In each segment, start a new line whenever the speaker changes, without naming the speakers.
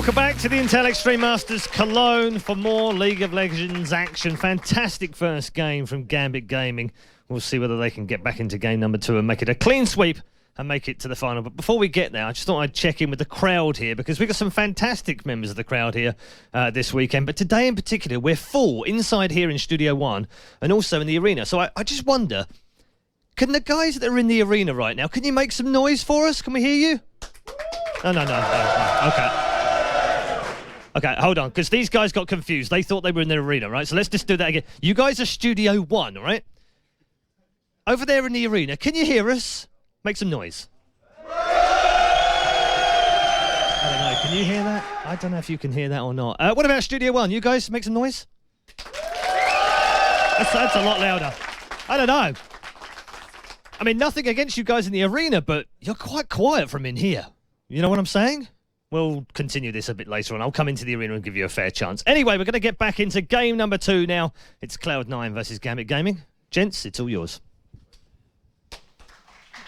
Welcome back to the Intel Extreme Masters Cologne for more League of Legends action. Fantastic first game from Gambit Gaming. We'll see whether they can get back into game number 2 and make it a clean sweep and make it to the final. But before we get there, I just thought I'd check in with the crowd here because we've got some fantastic members of the crowd here this weekend. But today in particular, we're full inside here in Studio 1 and also in the arena. So I just wonder, can the guys that are in the arena right now, can you make some noise for us? Can we hear you? No. Okay. Okay, hold on, because these guys got confused. They thought they were in the arena, right? So let's just do that again. You guys are Studio 1, all right? Over there in the arena, can you hear us? Make some noise. I don't know, can you hear that? I don't know if you can hear that or not. What about Studio 1? You guys make some noise? That's a lot louder. I don't know. I mean, nothing against you guys in the arena, but you're quite quiet from in here. You know what I'm saying? We'll continue this a bit later on. I'll come into the arena and give you a fair chance. Anyway, we're going to get back into game number 2 now. It's Cloud9 versus Gambit Gaming. Gents, it's all yours.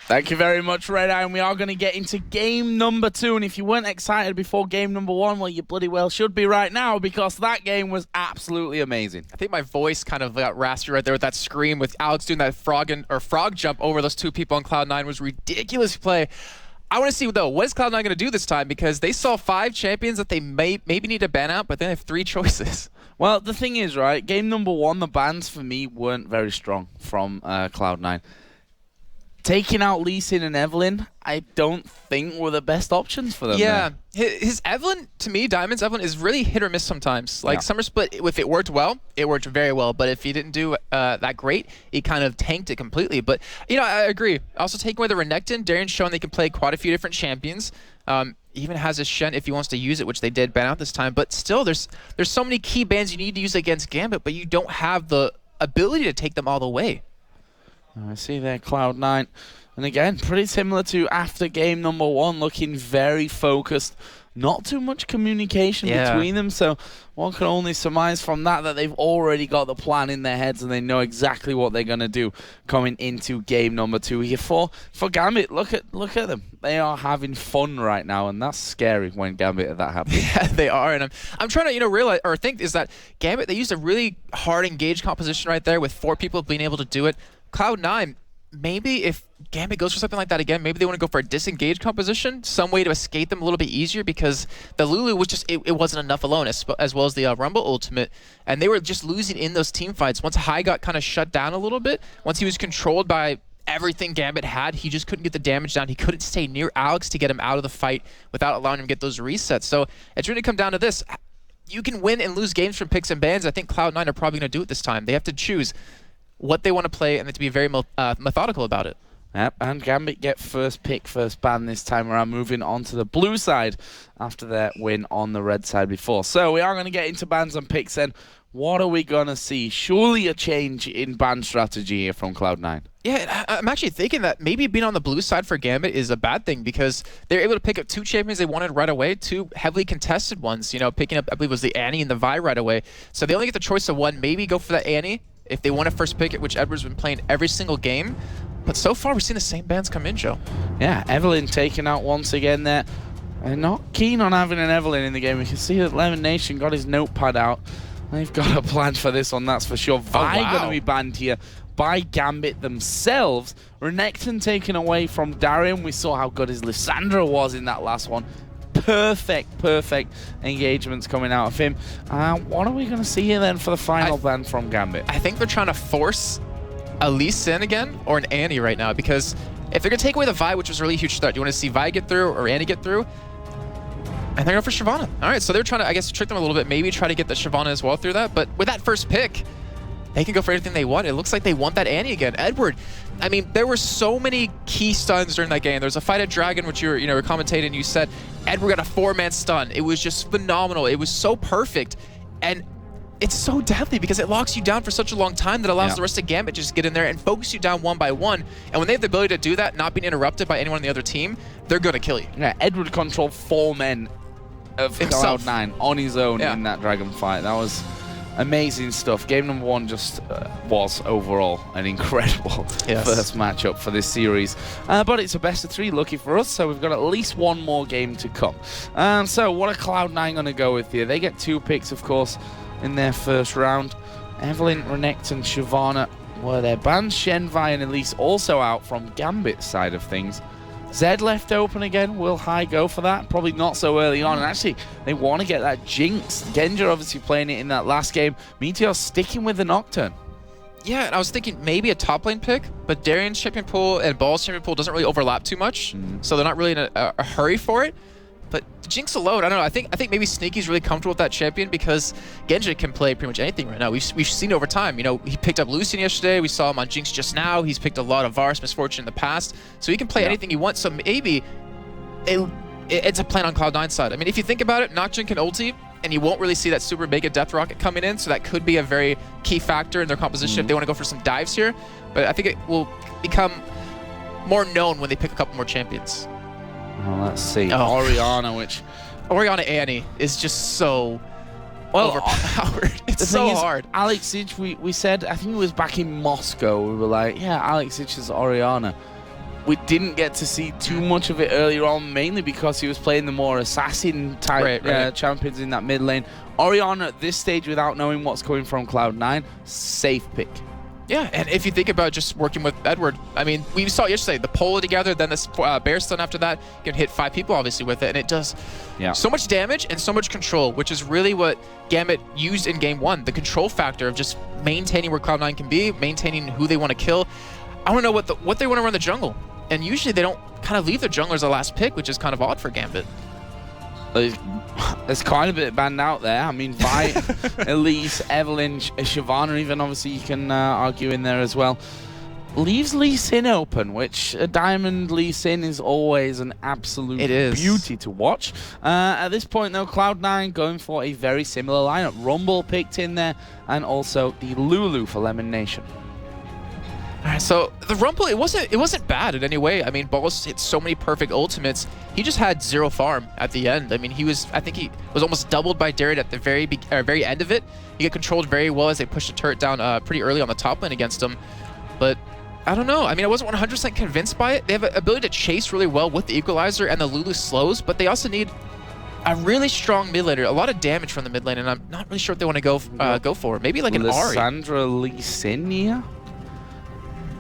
Thank you very much, Red Eye. And we are going to get into game number 2. And if you weren't excited before game number 1, well, you bloody well should be right now because that game was absolutely amazing.
I think my voice kind of got raspy right there with that scream with Alex doing that frog jump over those 2 people on Cloud9 was ridiculous play. I want to see, though, what is Cloud9 going to do this time? Because they saw 5 champions that they maybe need to ban out, but they have 3 choices.
Well, the thing is, right, game number 1, the bans for me weren't very strong from Cloud9. Taking out Lee Sin and Evelyn, I don't think were the best options for them.
Yeah, his Evelyn, to me, Diamond's Evelyn is really hit or miss sometimes. Like Summer Split, if it worked well, it worked very well. But if he didn't do that great, he kind of tanked it completely. But, you know, I agree. Also, taking away the Renekton, Darren's shown they can play quite a few different champions. Even has his Shen if he wants to use it, which they did ban out this time. But still, there's so many key bans you need to use against Gambit, but you don't have the ability to take them all the way.
I see there, Cloud9. And again, pretty similar to after game number 1, looking very focused. Not too much communication between them, so one can only surmise from that they've already got the plan in their heads and they know exactly what they're going to do coming into game number 2 here. For Gambit, look at them. They are having fun right now, and that's scary when Gambit that happens.
Yeah, they are, and I'm trying to realize or think is that Gambit, they used a really hard engaged composition right there with 4 people being able to do it. Cloud9, maybe if Gambit goes for something like that again, maybe they want to go for a disengaged composition, some way to escape them a little bit easier, because the Lulu was just, it wasn't enough alone, as well as the Rumble ultimate, and they were just losing in those team fights. Once High got kind of shut down a little bit, once he was controlled by everything Gambit had, he just couldn't get the damage down. He couldn't stay near Alex to get him out of the fight without allowing him to get those resets. So it's really come down to this. You can win and lose games from picks and bans. I think Cloud9 are probably going to do it this time. They have to choose what they want to play and to be very methodical about it.
Yep, and Gambit get first pick, first ban this time around, moving on to the blue side after their win on the red side before. So we are going to get into bans and picks then. What are we going to see? Surely a change in ban strategy here from Cloud9.
Yeah, I'm actually thinking that maybe being on the blue side for Gambit is a bad thing because they're able to pick up 2 champions they wanted right away, 2 heavily contested ones. You know, picking up, I believe it was the Annie and the Vi right away. So they only get the choice of one. Maybe go for that Annie if they want to first pick it, which Edward's been playing every single game. But so far, we've seen the same bans come in, Joe. Yeah,
Evelyn taken out once again there. They're not keen on having an Evelyn in the game. We can see that Lemon Nation got his notepad out. They've got a plan for this one, that's for sure. Vi going to be banned here by Gambit themselves. Renekton taken away from Darren. We saw how good his Lissandra was in that last one. Perfect engagements coming out of him. What are we going to see here then for the final ban from Gambit?
I think they're trying to force a Lee Sin again or an Annie right now, because if they're going to take away the Vi, which was a really huge start, do you want to see Vi get through or Annie get through? And they're going for Shyvana. All right, so they're trying to, I guess, trick them a little bit, maybe try to get the Shyvana as well through that. But with that first pick, they can go for anything they want. It looks like they want that Annie again. Edward, I mean, there were so many key stuns during that game. There was a fight at Dragon, which you were commentating, and you said Edward got a 4-man stun. It was just phenomenal. It was so perfect. And it's so deadly because it locks you down for such a long time that allows the rest of Gambit to just get in there and focus you down one by one. And when they have the ability to do that, not being interrupted by anyone on the other team, they're going to kill you.
Yeah, Edward controlled 4 men of Cloud9 on his own in that Dragon fight. That was amazing stuff. Game number 1 just was overall an incredible first matchup for this series. But it's a best of 3, lucky for us, so we've got at least one more game to come. So what are Cloud9 going to go with here? They get 2 picks, of course, in their first round. Evelyn, Renekton, and Shyvana were their bans. Shenvi and Elise also out from Gambit's side of things. Zed left open again. Will High go for that? Probably not so early on. And actually, they want to get that Jinx. Genja obviously playing it in that last game. Meteor sticking with the Nocturne.
Yeah, and I was thinking maybe a top lane pick, but Darian's champion pool and Ball's champion pool doesn't really overlap too much, so they're not really in a hurry for it. But Jinx alone, I don't know. I think maybe Sneaky's really comfortable with that champion because Genja can play pretty much anything right now. We've seen it over time. You know, he picked up Lucian yesterday. We saw him on Jinx just now. He's picked a lot of Varus Misfortune in the past, so he can play anything he wants. So maybe it's a plan on Cloud9's side. I mean, if you think about it, Nocturne can ulti, and you won't really see that super mega death rocket coming in, so that could be a very key factor in their composition if they want to go for some dives here. But I think it will become more known when they pick a couple more champions.
Well, let's see. Orianna, which...
Orianna Annie is just so overpowered. It's so hard.
Alex Zich, we said, I think it was back in Moscow, we were like, yeah, Alex Zich is Orianna. We didn't get to see too much of it earlier on, mainly because he was playing the more assassin-type champions in that mid lane. Orianna at this stage, without knowing what's coming from Cloud9, safe pick.
Yeah, and if you think about just working with Edward, I mean, we saw yesterday, the Pola together, then this Bear Stun after that, you can hit 5 people, obviously, with it, and it does so much damage and so much control, which is really what Gambit used in Game 1, the control factor of just maintaining where Cloud9 can be, maintaining who they want to kill. I want to know what they want to run the jungle, and usually they don't kind of leave their jungler as the last pick, which is kind of odd for Gambit.
There's quite a bit banned out there. I mean, Vi, Elise, Evelyn, Shyvana, even obviously you can argue in there as well. Leaves Lee Sin open, which a Diamond Lee Sin is always an absolute beauty to watch. At this point, though, Cloud9 going for a very similar lineup. Rumble picked in there, and also the Lulu for Lemon Nation.
Alright, so the Rumble, it wasn't bad in any way. I mean, Balls hit so many perfect ultimates. He just had 0 farm at the end. I mean, I think he was almost doubled by Darian at the very end of it. He got controlled very well as they pushed the turret down pretty early on the top lane against him. But I don't know. I mean, I wasn't 100% convinced by it. They have an ability to chase really well with the Equalizer and the Lulu slows, but they also need a really strong mid laner, a lot of damage from the mid lane, and I'm not really sure what they want to go for. Maybe like an Ahri.
Lissandra Lee Sin here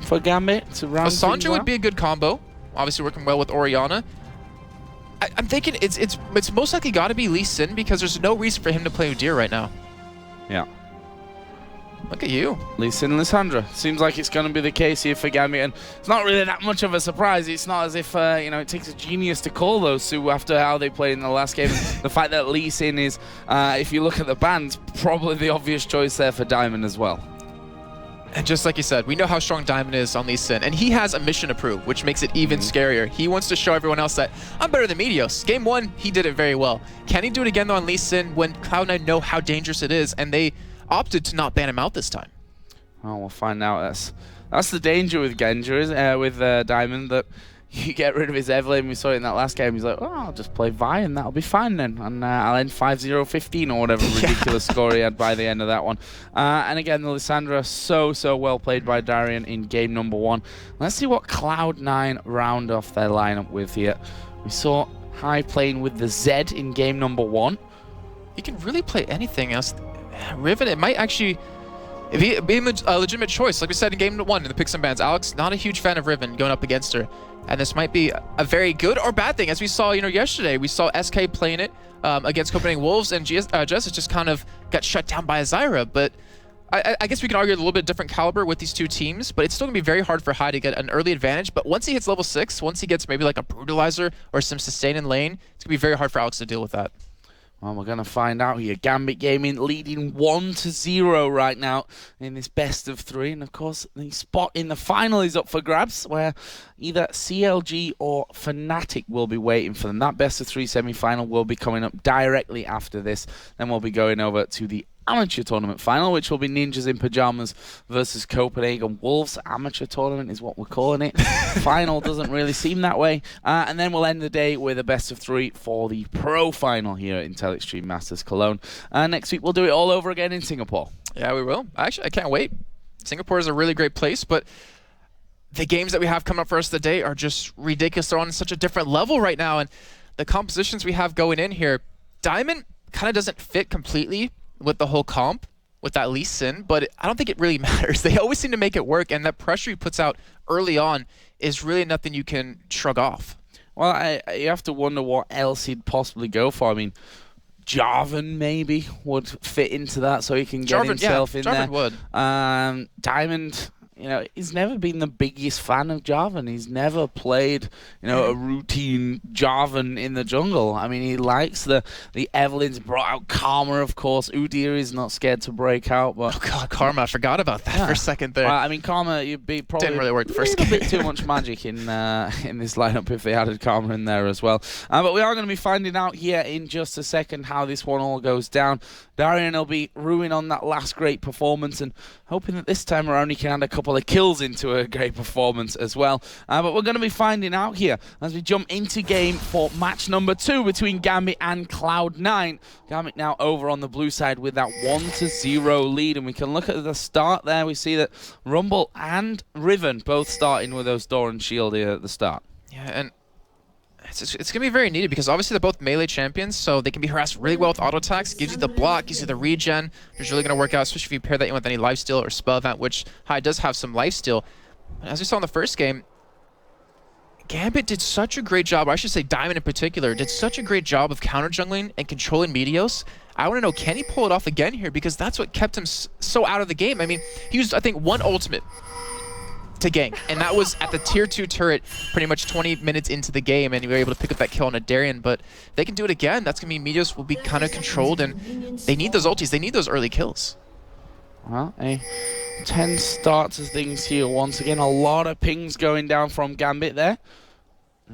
for Gambit to round
Lissandra would be a good combo. Obviously working well with Orianna. I'm thinking it's most likely got to be Lee Sin because there's no reason for him to play Udyr right now.
Yeah.
Look at you.
Lee Sin and Lissandra. Seems like it's going to be the case here for Gambit, and it's not really that much of a surprise. It's not as if you know, it takes a genius to call those two after how they played in the last game. The fact that Lee Sin is, if you look at the bans, probably the obvious choice there for Diamond as well.
And just like you said, we know how strong Diamond is on Lee Sin, and he has a mission to prove, which makes it even scarier. He wants to show everyone else that I'm better than Meteos. Game 1, he did it very well. Can he do it again though on Lee Sin when Cloud9 know how dangerous it is, and they opted to not ban him out this time?
Oh, we'll find out. That's the danger with Genja, with Diamond, that you get rid of his Evelyn. We saw it in that last game. He's like, oh, I'll just play Vi and that'll be fine then. And I'll end 5-0-15 or whatever ridiculous score he had by the end of that one. And again, the Lissandra, so well played by Darian in game number 1. Let's see what Cloud9 round off their lineup with here. We saw High playing with the Zed in game number 1.
He can really play anything else. Riven, it might actually be a legitimate choice. Like we said in game 1 in the picks and bans, Alex, not a huge fan of Riven going up against her. And this might be a very good or bad thing. As we saw, yesterday, we saw SK playing it against Copenhagen Wolves, and Jess just kind of got shut down by Azira. But I guess we can argue a little bit different caliber with these two teams, but it's still going to be very hard for High to get an early advantage. But once he hits level 6, once he gets maybe like a Brutalizer or some sustain in lane, it's going to be very hard for Alex to deal with that.
Well, we're going to find out here. Gambit Gaming leading 1-0 right now in this best of 3. And, of course, the spot in the final is up for grabs, where either CLG or Fnatic will be waiting for them. That best of 3 semi-final will be coming up directly after this. Then we'll be going over to the amateur tournament final, which will be Ninjas in Pajamas versus Copenhagen Wolves. Amateur tournament is what we're calling it. Final doesn't really seem that way. And then we'll end the day with a best of 3 for the pro final here at Intel Extreme Masters Cologne. Next week we'll do it all over again in Singapore.
Yeah, we will. Actually, I can't wait. Singapore is a really great place, but the games that we have coming up for us today are just ridiculous. They're on such a different level right now, and the compositions we have going in here, Diamond kind of doesn't fit completely with the whole comp, with that Lee Sin, but I don't think it really matters. They always seem to make it work, and that pressure he puts out early on is really nothing you can shrug off.
Well, you have to wonder what else he'd possibly go for. I mean, Jarvan maybe would fit into that, so he can get himself in there.
Jarvan would.
Diamond, you know, he's never been the biggest fan of Jarvan. He's never played, you know, a routine Jarvan in the jungle. I mean, he likes the Evelyn's brought out Karma, of course. Udyr is not scared to break out, but
oh god, Karma! I forgot about that for a second there.
I mean, Karma, you'd be probably
didn't really work the first
a
game.
bit too much magic in this lineup if they added Karma in there as well. But we are going to be finding out here in just a second how this one all goes down. Darian will be ruining on that last great performance and hoping that this time around he can add a couple of kills into a great performance as well. But we're going to be finding out here as we jump into game for match number 2 between Gambit and Cloud9. Gambit now over on the blue side with that 1-0 lead, and we can look at the start there. We see that Rumble and Riven both starting with those Door and Shield here at the start.
Yeah, and it's going to be very needed because obviously they're both melee champions, so they can be harassed really well with auto attacks. Gives you the block, gives you the regen, which is really going to work out, especially if you pair that in with any lifesteal or spell event, which Hai does have some lifesteal. But as we saw in the first game, Gambit did such a great job, or I should say Diamond in particular, did such a great job of counter jungling and controlling Meteos. I want to know, can he pull it off again here? Because that's what kept him so out of the game. I mean, he used, I think, one ultimate to gank, and that was at the tier 2 turret pretty much 20 minutes into the game, and we were able to pick up that kill on a Darien. But they can do it again. That's going to mean Meteos will be kind of controlled, and they need those ultis. They need those early kills.
Well, a 10 starts as things here once again. A lot of pings going down from Gambit there.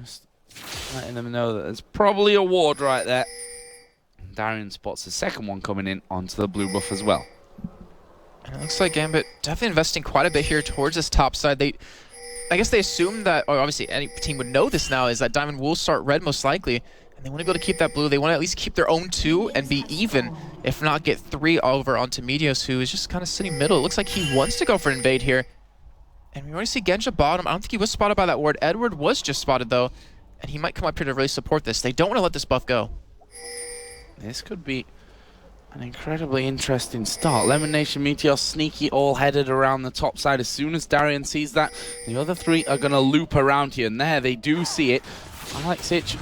Just letting them know that there's probably a ward right there. Darien spots the second one coming in onto the blue buff as well.
And it looks like Gambit definitely investing quite a bit here towards this top side. I guess they assume that, or obviously any team would know this now, is that Diamond will start red most likely. And they want to be able to keep that blue. They want to at least keep their own 2 and be even, if not get 3 over onto Meteos, who is just kind of sitting middle. It looks like he wants to go for invade here. And we already see Genja bottom. I don't think he was spotted by that ward. Edward was just spotted though, and he might come up here to really support this. They don't want to let this buff go.
This could be an incredibly interesting start. Lemon Nation, Meteor, Sneaky all headed around the top side. As soon as Darien sees that, the other 3 are going to loop around here. And there, they do see it. Alex Itch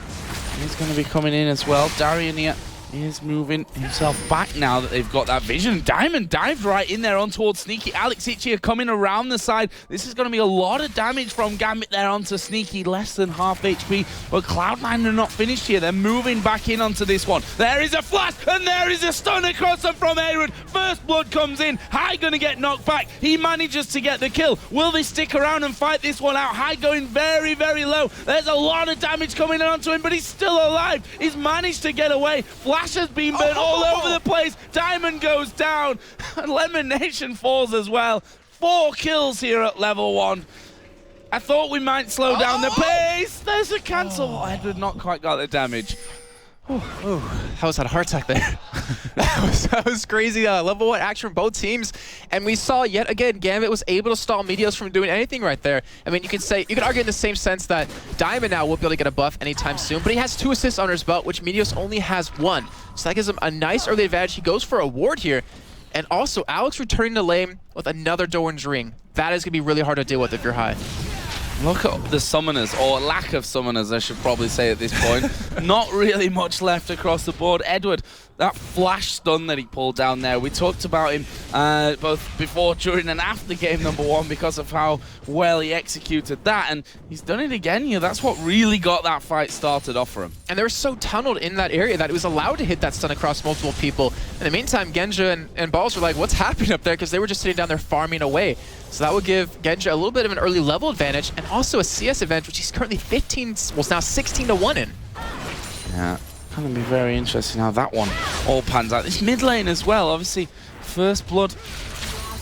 is going to be coming in as well. Darien here is moving himself back now that they've got that vision. Diamond dived right in there on towards Sneaky. Alex Itch here coming around the side. This is going to be a lot of damage from Gambit there onto Sneaky, less than half HP. But Cloud9 are not finished here. They're moving back in onto this one. There is a flash, and there is a stun across them from Aaron. First blood comes in. Hai going to get knocked back. He manages to get the kill. Will they stick around and fight this one out? Hai going very, very low. There's a lot of damage coming onto him, but he's still alive. He's managed to get away. Flash has been burnt all over the place. Diamond goes down. Lemon Nation falls as well. 4 kills here at level 1. I thought we might slow down the pace. There's a cancel. Edward not quite got the damage.
How was that a heart attack there? that was crazy. Level 1 action from both teams, and we saw yet again Gambit was able to stall Meteos from doing anything right there. I mean, you could argue in the same sense that Diamond now won't be able to get a buff anytime soon, but he has 2 assists under his belt, which Meteos only has 1. So that gives him a nice early advantage. He goes for a ward here, and also Alex returning to lane with another Doran's ring. That is gonna be really hard to deal with if you're Hai.
Look at the summoners, or lack of summoners, I should probably say at this point. Not really much left across the board. Edward, that flash stun that he pulled down there, we talked about him both before, during, and after game number 1 because of how well he executed that, and he's done it again here. That's what really got that fight started off for him.
And they were so tunneled in that area that it was allowed to hit that stun across multiple people. In the meantime, Genja and Balls were like, what's happening up there? Because they were just sitting down there farming away. So that would give Genja a little bit of an early level advantage, and also a CS advantage, which he's currently 15, well, it's now 16 to 1 in.
Yeah. Going to be very interesting how that one all pans out. This mid lane as well, obviously, first blood.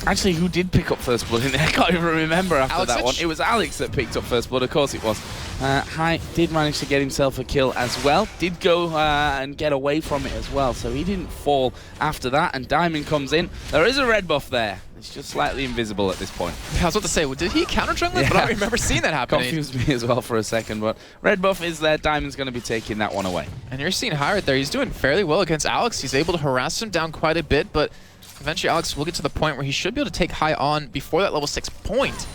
Actually, who did pick up first blood in there? I can't even remember after that one. It was Alex that picked up first blood, of course it was. Hai did manage to get himself a kill as well. Did go and get away from it as well, so he didn't fall after that. And Diamond comes in. There is a red buff there. It's just slightly invisible at this point.
Yeah, I was about to say, well, did he counter jungle it? But I don't remember seeing that happen.
Confused me as well for a second, but red buff is there. Diamond's going to be taking that one away.
And you're seeing Hai right there. He's doing fairly well against Alex. He's able to harass him down quite a bit, but eventually Alex will get to the point where he should be able to take Hai on before that level 6 point.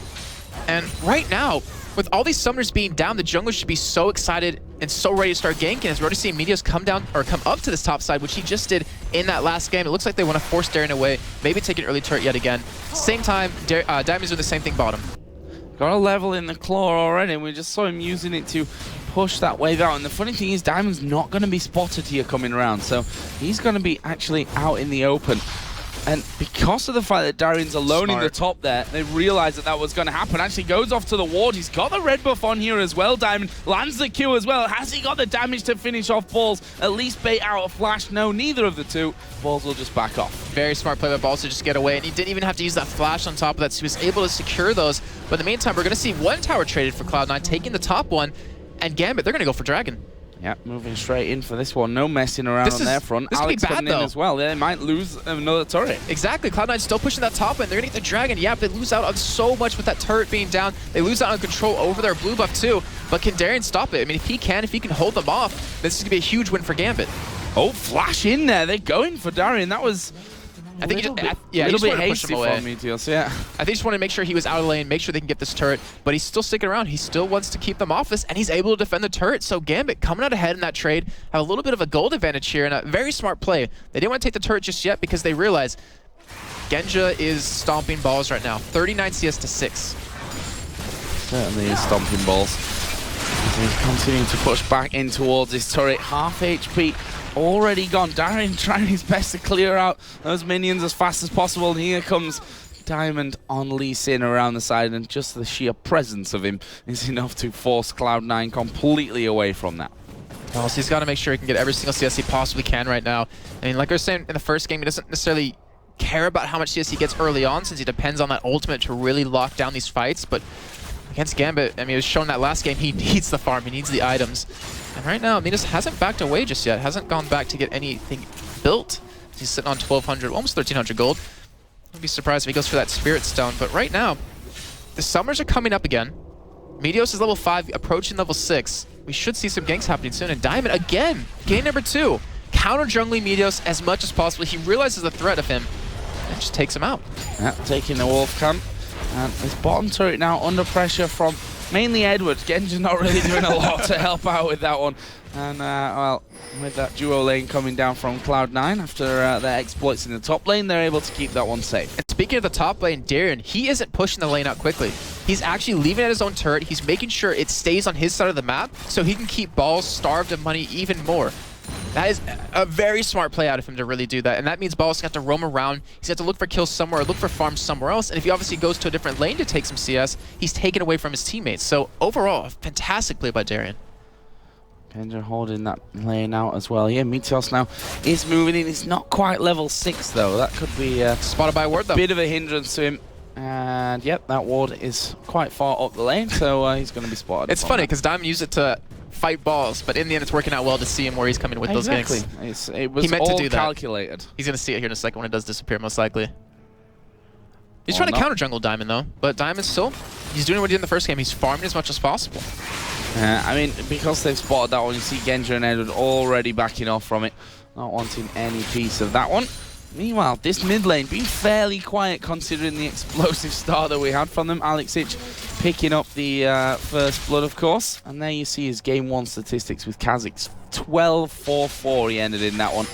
And right now, with all these summoners being down, the jungler should be so excited and so ready to start ganking as we're already seeing Meteos come down or come up to this top side, which he just did in that last game. It looks like they want to force Darien away, maybe take an early turret yet again. Same time, Diamond's doing the same thing bottom.
Got a level in the claw already, and we just saw him using it to push that wave out. And the funny thing is, Diamond's not going to be spotted here coming around, so he's going to be actually out in the open. And because of the fact that Darien's alone in the top there, they realized that that was going to happen. Actually goes off to the ward. He's got the red buff on here as well. Diamond lands the Q as well. Has he got the damage to finish off Balls? At least bait out a flash. No, neither of the two. Balls will just back off.
Very smart play by Balls to just get away. And he didn't even have to use that flash on top of that, so he was able to secure those. But in the meantime, we're going to see one tower traded for Cloud9, taking the top one. And Gambit, they're going to go for Dragon.
Yeah, moving straight in for this one. No messing around on their front.
This
Alex
could be bad,
coming in as well. They might lose another turret.
Exactly. Cloud9's still pushing that top end. They're going to get the Dragon. Yeah, but they lose out on so much with that turret being down. They lose out on control over their blue buff too. But can Darien stop it? I mean, if he can hold them off, this is going to be a huge win for Gambit.
Oh, flash in there. They're going for Darien. That was...
I think
a little bit hasty from Meteos, yeah.
I think he just wanted to make sure he was out of lane, make sure they can get this turret, but he's still sticking around. He still wants to keep them off this, and he's able to defend the turret. So Gambit coming out ahead in that trade, have a little bit of a gold advantage here, and a very smart play. They didn't want to take the turret just yet because they realize Genja is stomping Balls right now. 39 CS to 6.
Certainly is stomping Balls. He's continuing to push back in towards his turret. Half HP. Already gone. Darien trying his best to clear out those minions as fast as possible. And here comes Diamond on Lee Sin around the side, and just the sheer presence of him is enough to force Cloud9 completely away from that.
Well, so he's got to make sure he can get every single CS he possibly can right now. I mean, like I was saying in the first game, he doesn't necessarily care about how much CS he gets early on, since he depends on that ultimate to really lock down these fights. But against Gambit, I mean, it was shown that last game he needs the farm, he needs the items. And right now, Meteos hasn't backed away just yet, hasn't gone back to get anything built. He's sitting on 1,200, almost 1,300 gold. I'd be surprised if he goes for that Spirit Stone. But right now, the Summers are coming up again. Meteos is level 5, approaching level 6. We should see some ganks happening soon. And Diamond, again, game number 2. Counter jungling Meteos as much as possible. He realizes the threat of him and just takes him out.
Yeah, taking the Wolf Camp. And his bottom turret now under pressure from mainly Edward. Genja's not really doing a lot to help out with that one. And, well, with that duo lane coming down from Cloud9 after their exploits in the top lane, they're able to keep that one safe.
And speaking of the top lane, Darien, he isn't pushing the lane out quickly. He's actually leaving at his own turret. He's making sure it stays on his side of the map so he can keep Balls starved of money even more. That is a very smart play out of him to really do that. And that means Balls got to roam around. He's got to look for kills somewhere, look for farms somewhere else. And if he obviously goes to a different lane to take some CS, he's taken away from his teammates. So overall, a fantastic play by Darien.
Genja holding that lane out as well. Yeah, Meteos now is moving in. He's not quite level 6 though. That could be
spotted by a ward though.
Bit of a hindrance to him. And yep, that ward is quite far up the lane, so he's going to be spotted.
It's funny because Diamond used it to fight Balls, but in the end it's working out well to see him where he's coming with those ganks.
It was all calculated.
He's going to see it here in a second when it does disappear, most likely. He's trying to counter jungle Diamond though, but Diamond's still, he's doing what he did in the first game. He's farming as much as possible.
I mean, because they've spotted that one, you see Genja and Edward already backing off from it, not wanting any piece of that one. Meanwhile, this mid lane being fairly quiet considering the explosive start that we had from them. Alexic picking up the first blood, of course. And there you see his game 1 statistics with Kha'Zix. 12-4-4 he ended in that one.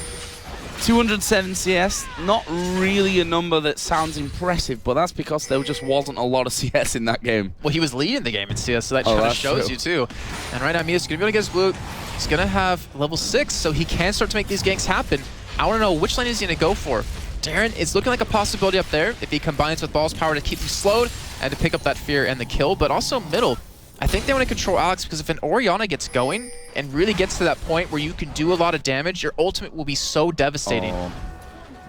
207 CS, not really a number that sounds impressive, but that's because there just wasn't a lot of CS in that game.
Well, he was leading the game in CS, so that kind of shows you too. And right now, Meteos going to be able to get his blue. He's going to have level 6, so he can start to make these ganks happen. I want to know which lane is he going to go for. Darien is looking like a possibility up there if he combines with Balls' power to keep him slowed and to pick up that fear and the kill, but also middle. I think they want to control Alex because if an Orianna gets going and really gets to that point where you can do a lot of damage, your ultimate will be so devastating.
Oh.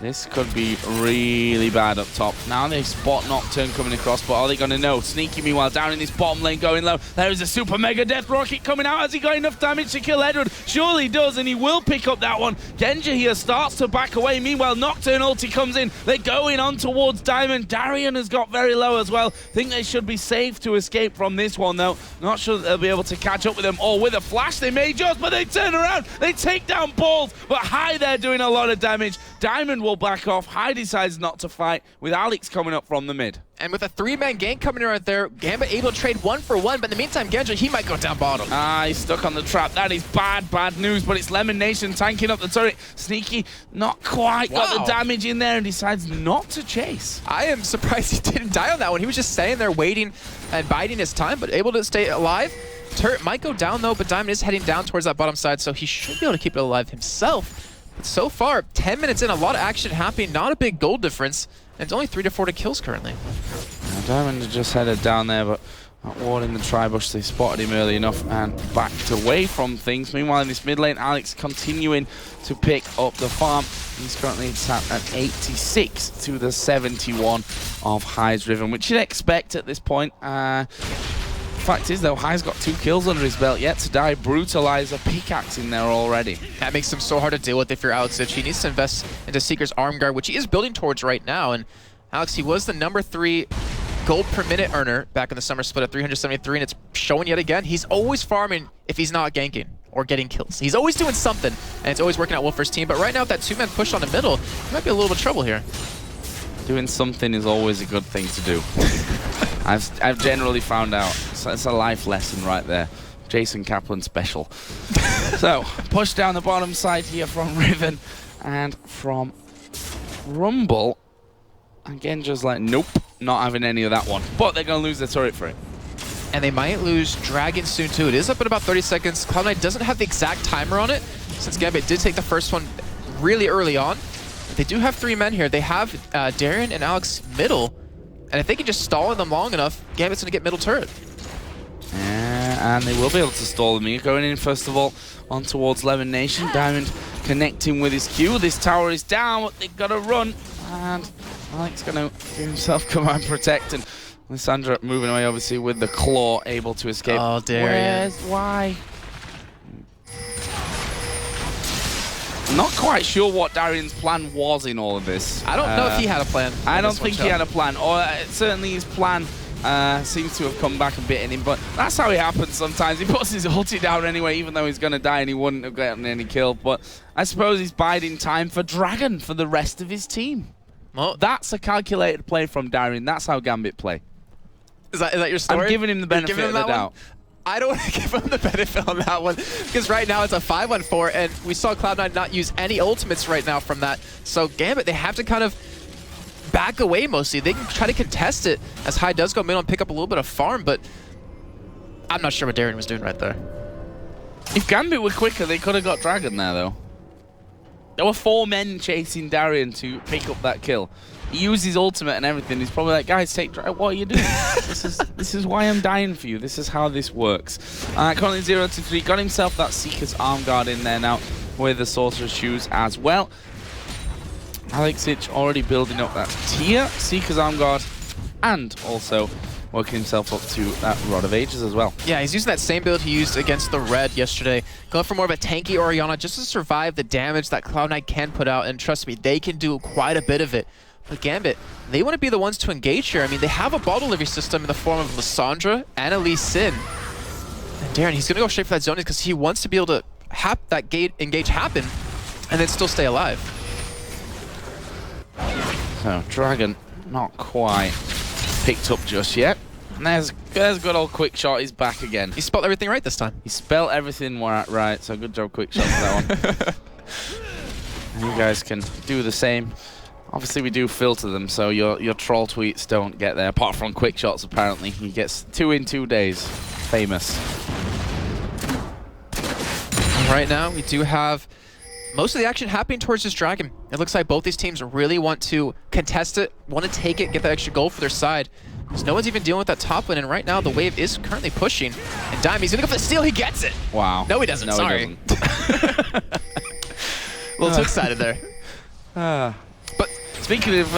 This could be really bad up top. Now they spot Nocturne coming across, but are they going to know? Sneaky, meanwhile, down in this bottom lane going low. There is a super mega death rocket coming out. Has he got enough damage to kill Edward? Surely he does, and he will pick up that one. Genja here starts to back away. Meanwhile, Nocturne ulti comes in. They're going on towards Diamond. Darian has got very low as well. Think they should be safe to escape from this one, though. Not sure that they'll be able to catch up with them. Or with a flash, they may just, but they turn around. They take down Balls, but High there doing a lot of damage. Diamond will back off. High decides not to fight with Alex coming up from the mid.
And with a 3-man gank coming in right there, Gambit able to trade 1-for-1, but in the meantime, Genja, he might go down bottom.
He's stuck on the trap. That is bad news, but it's Lemon Nation tanking up the turret. Sneaky, not quite got the damage in there and decides not to chase.
I am surprised he didn't die on that one. He was just staying there waiting and biding his time, but able to stay alive. Turret might go down though, but Diamond is heading down towards that bottom side, so he should be able to keep it alive himself. But so far, 10 minutes in, a lot of action happening, not a big goal difference, and it's only 3 to 4 kills currently.
Diamond just headed down there, but not warding the tri-bush. They spotted him early enough and backed away from things. Meanwhile, in this mid lane, Alex continuing to pick up the farm. He's currently sat at 86 to the 71 of High's Riven, which you'd expect at this point. Fact is, though, High's got 2 kills under his belt yet to die. Brutalizer pickaxe in there already.
That makes him so hard to deal with if you're Alex. He needs to invest into Seeker's arm guard, which he is building towards right now. And Alex, he was the number 3 gold per minute earner back in the summer split at 373, and it's showing yet again. He's always farming if he's not ganking or getting kills. He's always doing something, and it's always working out well for his team. But right now, with that 2-man push on the middle, he might be a little bit of trouble here.
Doing something is always a good thing to do. I've generally found out. So it's a life lesson right there. Jason Kaplan special. So, push down the bottom side here from Riven and from Rumble. Again, just like, nope, not having any of that one. But they're going to lose their turret for it.
And they might lose Dragon soon too. It is up in about 30 seconds. Cloud9 doesn't have the exact timer on it, since Gambit did take the first one really early on. But they do have 3 men here. They have Darren and Alex middle. And if they can just stall them long enough, Gambit's going to get middle turret.
Yeah, and they will be able to stall them here. Going in, first of all, on towards Lemon Nation. Diamond connecting with his Q. This tower is down, but they've got to run. And Alex going to give himself command protect. And Lissandra moving away, obviously, with the claw, able to escape.
Oh, Darian.
Why? Not quite sure what Darian's plan was in all of this.
I don't know if he had a plan.
I don't think he had a plan, or certainly his plan seems to have come back and bitten him, but that's how it happens sometimes. He puts his ulti down anyway, even though he's going to die and he wouldn't have gotten any kill. But I suppose he's biding time for Dragon for the rest of his team. Well, that's a calculated play from Darian. That's how Gambit play.
Is that your story?
I'm giving him the benefit of the doubt.
I don't want to give him the benefit on that one, because right now it's a 5-on-4, and we saw Cloud9 not use any ultimates right now from that. So Gambit, they have to kind of back away mostly. They can try to contest it as High does go middle and pick up a little bit of farm, but I'm not sure what Darren was doing right there.
If Gambit were quicker, they could have got Dragon there, though. There were 4 men chasing Darian to pick up that kill. He used his ultimate and everything. He's probably like, guys, take Dragon. What are you doing? This is why I'm dying for you. This is how this works. Currently 0-3. Got himself that Seeker's arm guard in there now with the Sorcerer's Shoes as well. Alex Itch already building up that tier, Seeker's arm guard, and also working himself up to that Rod of Ages as well.
Yeah, he's using that same build he used against the Red yesterday. Going for more of a tanky Orianna just to survive the damage that Cloud9 can put out, and trust me, they can do quite a bit of it. But Gambit, they want to be the ones to engage here. I mean, they have a ball delivery system in the form of Lissandra and Elise Sin. And Darren, he's going to go straight for that zone because he wants to be able to have that engage happen and then still stay alive.
So, Dragon not quite picked up just yet. And there's good old Quick Shot. He's back again.
He spelled everything right this time.
He spelled everything right, so good job, Quick Shot, for that one. And you guys can do the same. Obviously, we do filter them, so your troll tweets don't get there. Apart from Quick Shots, apparently. He gets 2 in 2 days. Famous.
Right now, we do have most of the action happening towards this dragon. It looks like both these teams really want to contest it, want to take it, get that extra gold for their side. Because no one's even dealing with that top lane, and right now the wave is currently pushing. And Dime, he's gonna go for the steal, he gets it!
Wow.
No, he doesn't,
No,
sorry.
he doesn't.
A little too excited there.
But speaking of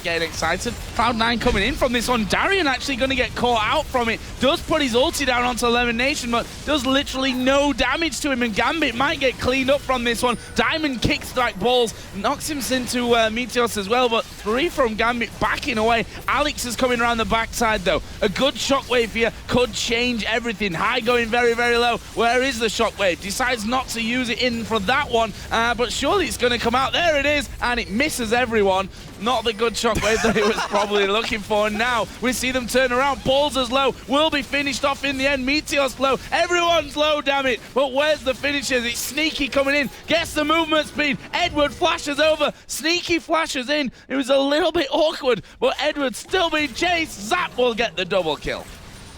getting excited, Cloud9 coming in from this one. Darien actually going to get caught out from it. Does put his ulti down onto Lemon Nation, but does literally no damage to him. And Gambit might get cleaned up from this one. Diamond kicks like balls, knocks him into Meteos as well, but 3 from Gambit backing away. Alex is coming around the backside though. A good shockwave here could change everything. High going very, very low. Where is the shockwave? Decides not to use it in for that one, but surely it's going to come out. There it is, and it misses everyone. Not the good shockwave that he was probably looking for. And now we see them turn around. Balls is low. Will be finished off in the end. Meteor's low. Everyone's low, damn it. But where's the finishers? It's Sneaky coming in. Gets the movement speed. Edward flashes over. Sneaky flashes in. It was a little bit awkward, but Edward's still being chased. Zap will get the double kill.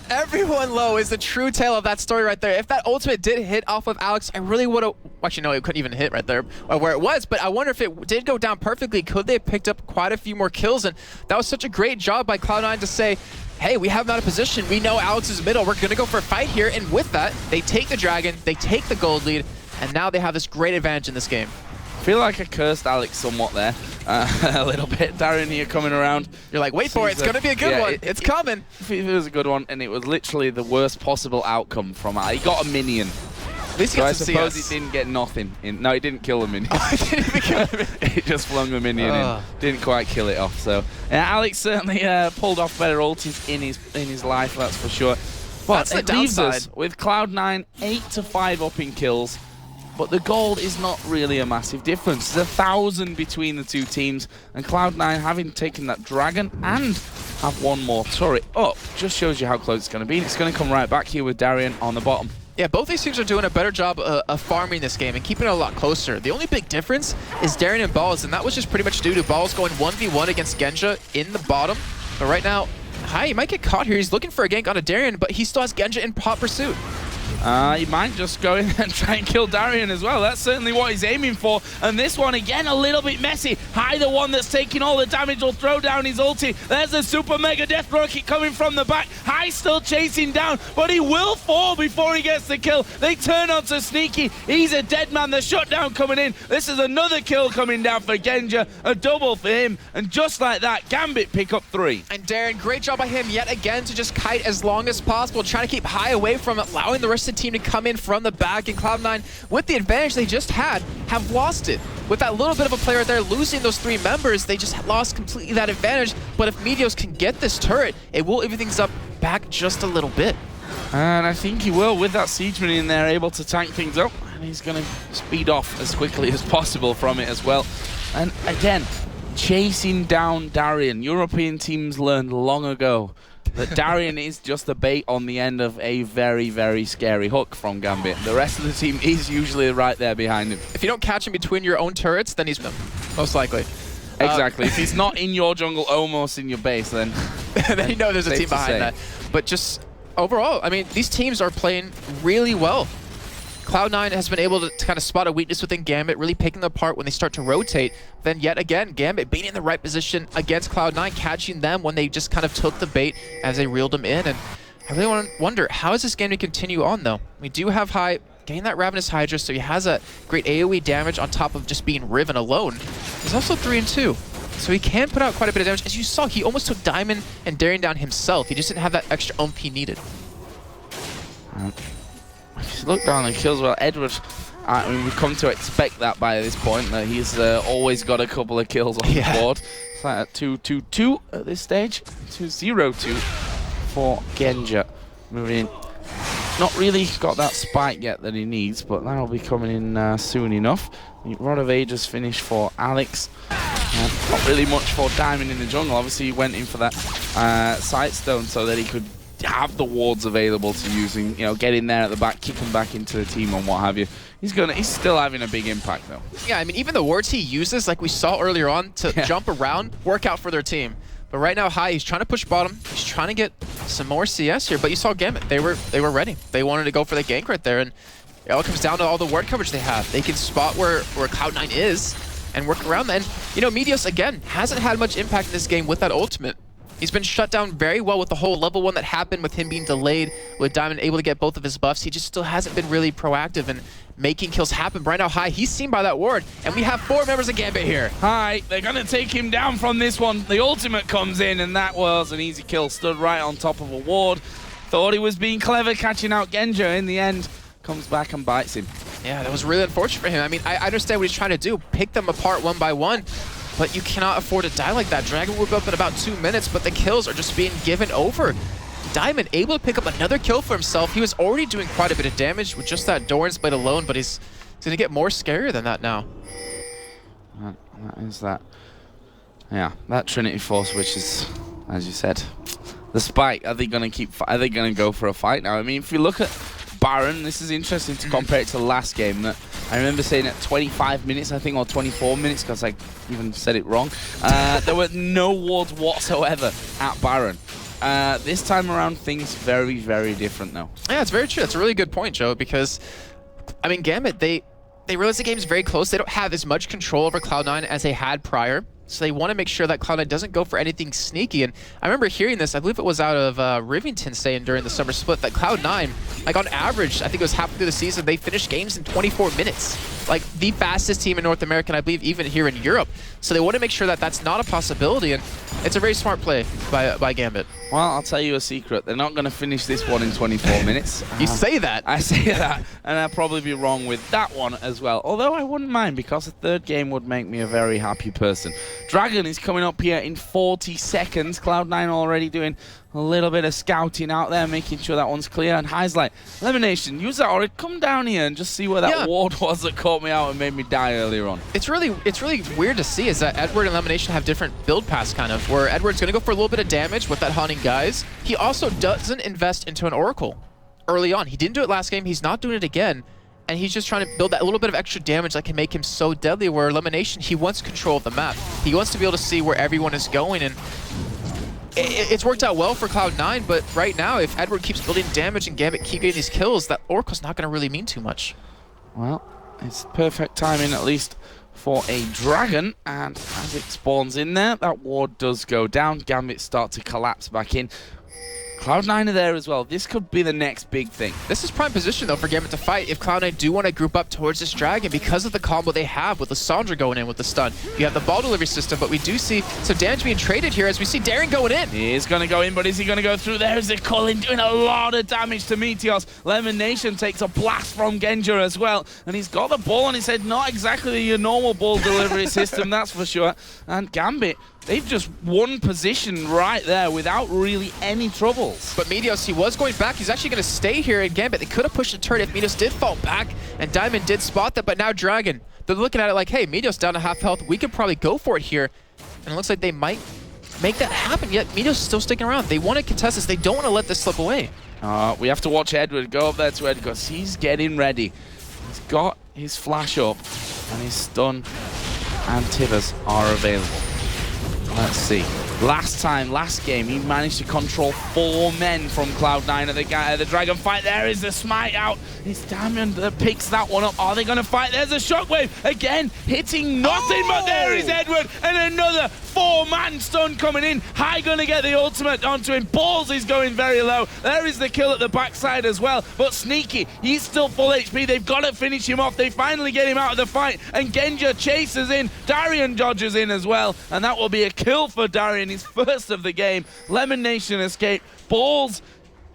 Everyone low is the true tale of that story right there. If that ultimate did hit off of Alex, I really would have... Actually, no, it couldn't even hit right there where it was, but I wonder if it did go down perfectly, could they have picked up quite a few more kills? And that was such a great job by Cloud9 to say, hey, we have not a position. We know Alex is middle. We're going to go for a fight here. And with that, they take the dragon, they take the gold lead, and now they have this great advantage in this game.
I feel like I cursed Alex somewhat there, a little bit. Darren here coming around.
You're like, wait for it, it's going to be a good one. It's coming.
It was a good one, and it was literally the worst possible outcome from it. He got a minion.
At least he
So I
got some
suppose
CS.
he didn't get nothing. No, he didn't kill the minion.
He didn't even kill the minion.
He just flung the minion in. Didn't quite kill it off. So Alex certainly pulled off better ultis in his life, that's for sure. But
That's the
it leaves
downside.
us with Cloud9 8-5 up in kills. But the gold is not really a massive difference. There's 1,000 between the two teams, and Cloud9 having taken that dragon and have one more turret up just shows you how close it's going to be. It's going to come right back here with Darien on the bottom.
Yeah, both these teams are doing a better job of farming this game and keeping it a lot closer. The only big difference is Darien and Balls, and that was just pretty much due to Balls going 1v1 against Genja in the bottom. But right now, he might get caught here. He's looking for a gank on a Darien, but he still has Genja in hot pursuit.
He might just go in and try and kill Darien as well. That's certainly what he's aiming for. And this one, again, a little bit messy. High, the one that's taking all the damage, will throw down his ulti. There's the super mega death rocket coming from the back. High still chasing down, but he will fall before he gets the kill. They turn onto Sneaky. He's a dead man. The shutdown coming in. This is another kill coming down for Genja. A double for him. And just like that, Gambit pick up 3.
And Darren, great job by him yet again to just kite as long as possible, trying to keep High away from it, allowing the rest of the team to come in from the back. And Cloud9, with the advantage they just had, have lost it. With that little bit of a player right there losing those 3 members, they just lost completely that advantage. But if Meteos can get this turret, it will even things up back just a little bit.
And I think he will, with that Siegeman in there, able to tank things up. And he's going to speed off as quickly as possible from it as well. And again, chasing down Darien. European teams learned long ago that Darien is just a bait on the end of a very, very scary hook from Gambit. The rest of the team is usually right there behind him.
If you don't catch him between your own turrets, then he's most likely.
Exactly. If he's not in your jungle, almost in your base, then
then you know there's a team behind that. But just overall, I mean, these teams are playing really well. Cloud9 has been able to kind of spot a weakness within Gambit, really picking them apart when they start to rotate. Then yet again, Gambit being in the right position against Cloud9, catching them when they just kind of took the bait as they reeled them in. And I really want to wonder, how is this game to continue on, though? We do have High getting that Ravenous Hydra, so he has a great AoE damage on top of just being Riven alone. He's also 3-2, so he can put out quite a bit of damage. As you saw, he almost took Diamond and Darien down himself. He just didn't have that extra oomph he needed.
If you look down and kills, well, Edward, I mean, we've come to expect that by this point, that he's always got a couple of kills on the board. It's like a 2-2-2 at this stage. 2-0-2 for Genja. Moving in. Not really got that spike yet that he needs, but that'll be coming in soon enough. Rod of Ages finish for Alex. Not really much for Diamond in the jungle. Obviously, he went in for that Sightstone so that he could have the wards available to using, you know, get in there at the back, kick him back into the team and what have you. He's still having a big impact though.
Yeah, I mean, even the wards he uses, like we saw earlier on, to jump around, work out for their team. But right now, High, he's trying to push bottom. He's trying to get some more CS here. But you saw Gambit. They were ready. They wanted to go for the gank right there. And It all comes down to all the ward coverage they have. They can spot where Cloud9 is and work around that. And, you know, Meteos, again, hasn't had much impact in this game with that ultimate. He's been shut down very well with the whole level 1 that happened with him being delayed, with Diamond able to get both of his buffs. He just still hasn't been really proactive in making kills happen. Right now, High, he's seen by that ward, and we have 4 members of Gambit here.
High, they're going to take him down from this one. The ultimate comes in, and that was an easy kill. Stood right on top of a ward. Thought he was being clever catching out Genja. In the end, comes back and bites him.
Yeah, that was really unfortunate for him. I mean, I understand what he's trying to do, pick them apart one by one, but you cannot afford to die like that. Dragon will go up in about 2 minutes, but the kills are just being given over. Diamond able to pick up another kill for himself. He was already doing quite a bit of damage with just that Doran's Blade alone, but he's going to get more scarier than that now.
That is that. Yeah, that Trinity Force, which is, as you said, the spike. Are they going to go for a fight now? I mean, if you look at Baron, this is interesting to compare it to the last game. That I remember saying at 25 minutes, I think, or 24 minutes, because I even said it wrong. There were no wards whatsoever at Baron. This time around, things very, very different, though.
Yeah, it's very true. That's a really good point, Joe, because, I mean, Gambit, they realize the game's very close. They don't have as much control over Cloud9 as they had prior. So they want to make sure that Cloud9 doesn't go for anything sneaky. And I remember hearing this, I believe it was out of Rivington saying during the summer split that Cloud9, like on average, I think it was halfway through the season, they finished games in 24 minutes. Like the fastest team in North America, and I believe even here in Europe. So they want to make sure that that's not a possibility. And it's a very smart play by Gambit.
Well, I'll tell you a secret. They're not going to finish this one in 24 minutes.
You say that.
I say that, and I'll probably be wrong with that one as well. Although I wouldn't mind, because a third game would make me a very happy person. Dragon is coming up here in 40 seconds. Cloud9 already doing a little bit of scouting out there, making sure that one's clear. And High's like, Elimination, use that, or come down here and just see where that ward was that caught me out and made me die earlier on.
It's really weird to see is that Edward and Elimination have different build paths, kind of, where Edward's going to go for a little bit of damage with that Haunting Guise. He also doesn't invest into an Oracle early on. He didn't do it last game. He's not doing it again. And he's just trying to build that little bit of extra damage that can make him so deadly, where Elimination, he wants control of the map. He wants to be able to see where everyone is going, and it's worked out well for Cloud9, but right now, if Edward keeps building damage and Gambit keep getting these kills, that Oracle's not going to really mean too much.
Well, it's perfect timing, at least for a Dragon, and as it spawns in there, that ward does go down. Gambit start to collapse back in. Cloud9 are there as well. This could be the next big thing.
This is prime position, though, for Gambit to fight if Cloud9 do want to group up towards this Dragon because of the combo they have with Lissandra going in with the stun. You have the ball delivery system, but we do see some damage being traded here as we see Darren going in.
He is going to go in, but is he going to go through? There's the Cullen doing a lot of damage to Meteos. Elimination takes a blast from Genja as well, and he's got the ball on his head. Not exactly your normal ball delivery system, that's for sure. And Gambit, they've just won position right there without really any troubles.
But Meteos, he was going back. He's actually going to stay here in Gambit. They could have pushed the turret if Meteos did fall back, and Diamond did spot that, but now Dragon, they're looking at it like, hey, Meteos down to half health. We could probably go for it here. And it looks like they might make that happen, yet Meteos is still sticking around. They want to contest this. They don't want to let this slip away.
We have to watch Edward go up there to Edward because he's getting ready. He's got his flash up, and his stun and Tivers are available. Let's see. Last game, he managed to control 4 men from Cloud9 at the Dragon fight. There is the smite out. It's Diamond that picks that one up. Are they going to fight? There's a shockwave. Again, hitting nothing, but there is Edward. And another 4-man stun coming in. High going to get the ultimate onto him. Balls is going very low. There is the kill at the backside as well. But Sneaky, he's still full HP. They've got to finish him off. They finally get him out of the fight. And Genja chases in. Darian dodges in as well. And that will be a kill for Darian. His first of the game. Lemon Nation escaped. Balls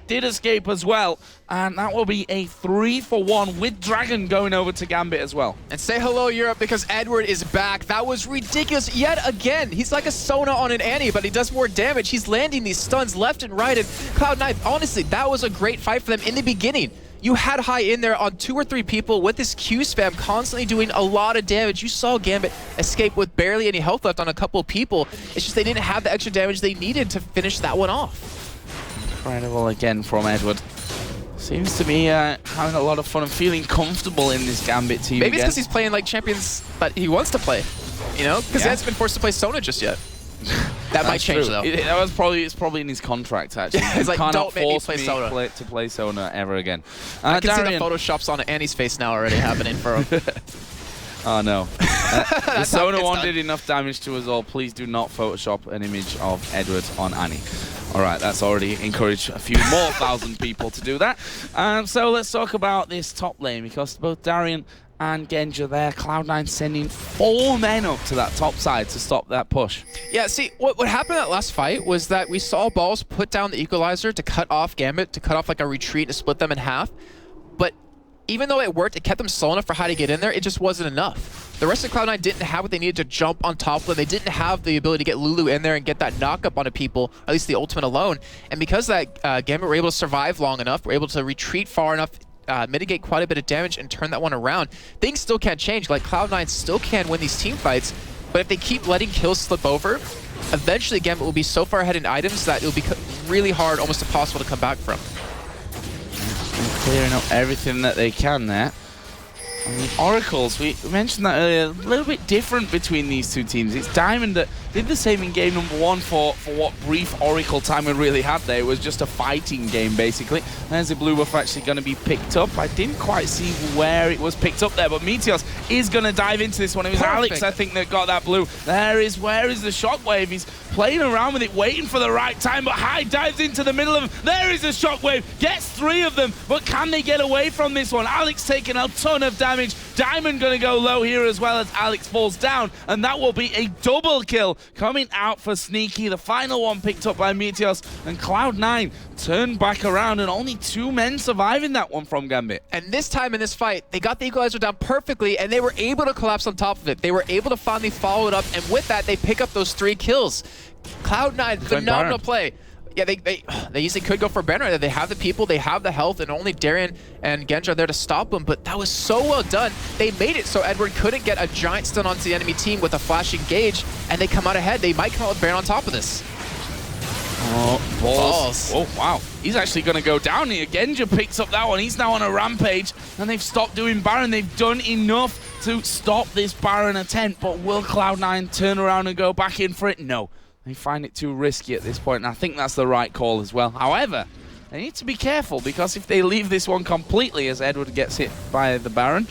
did escape as well, and that will be a 3-for-1 with Dragon going over to Gambit as well.
And say hello, Europe, because Edward is back. That was ridiculous yet again. He's like a Sona on an Annie, but he does more damage. He's landing these stuns left and right, and Cloud9, honestly, that was a great fight for them in the beginning. You had High in there on 2 or 3 people with this Q spam constantly doing a lot of damage. You saw Gambit escape with barely any health left on a couple of people. It's just they didn't have the extra damage they needed to finish that one off.
Incredible again from Edward. Seems to be having a lot of fun and feeling comfortable in this Gambit team.
Maybe it's because he's playing like champions that he wants to play, you know? Because he hasn't been forced to play Sona just yet. That might change though.
It's probably in his contract actually.
It's like, don't make me play Sona
to play Sona ever again.
I can see the Photoshops on Annie's face now already happening for him.
Oh no. The Sona one did enough damage to us all. Please do not Photoshop an image of Edward on Annie. Alright, that's already encouraged a few more thousand people to do that. So let's talk about this top lane, because both Darian and Genji there, Cloud9 sending 4 men up to that top side to stop that push.
Yeah, see, what happened in that last fight was that we saw Balls put down the equalizer to cut off Gambit, to cut off like a retreat, to split them in half. But even though it worked, it kept them slow enough for how to get in there, it just wasn't enough. The rest of Cloud9 didn't have what they needed to jump on top of them. They didn't have the ability to get Lulu in there and get that knock-up onto people, at least the ultimate alone. And because of that, Gambit were able to survive long enough, were able to retreat far enough, mitigate quite a bit of damage and turn that one around. Things still can't change. Like, Cloud9 still can win these team fights, but if they keep letting kills slip over, eventually Gambit will be so far ahead in items that it'll be really hard, almost impossible to come back from.
Clearing up everything that they can there. And the Oracles, we mentioned that earlier, a little bit different between these two teams. It's Diamond that did the same in game number 1 for what brief Oracle time we really had there. It was just a fighting game, basically. There's the blue buff actually going to be picked up. I didn't quite see where it was picked up there, but Meteos is going to dive into this one. It was Alex, I think, that got that blue. Where is the shockwave? He's playing around with it, waiting for the right time, but High dives into the middle of him. There is a shockwave, gets 3 of them, but can they get away from this one? Alex taking a ton of damage. Diamond going to go low here as well as Alex falls down, and that will be a double kill coming out for Sneaky. The final one picked up by Meteos, and Cloud9 turned back around, and only 2 men surviving that one from Gambit.
And this time in this fight, they got the equalizer down perfectly, and they were able to collapse on top of it. They were able to finally follow it up, and with that, they pick up those 3 kills. Cloud9, phenomenal play. Yeah, they easily could go for Baron. They have the people, they have the health, and only Darian and Genji are there to stop them, but that was so well done. They made it so Edward couldn't get a giant stun onto the enemy team with a flash engage, and they come out ahead. They might come out with Baron on top of this.
Oh, balls. Oh, wow. He's actually going to go down here. Genji picks up that one. He's now on a rampage, and they've stopped doing Baron. They've done enough to stop this Baron attempt, but will Cloud9 turn around and go back in for it? No. They find it too risky at this point, and I think that's the right call as well. However, they need to be careful, because if they leave this one completely as Edward gets hit by the Baron,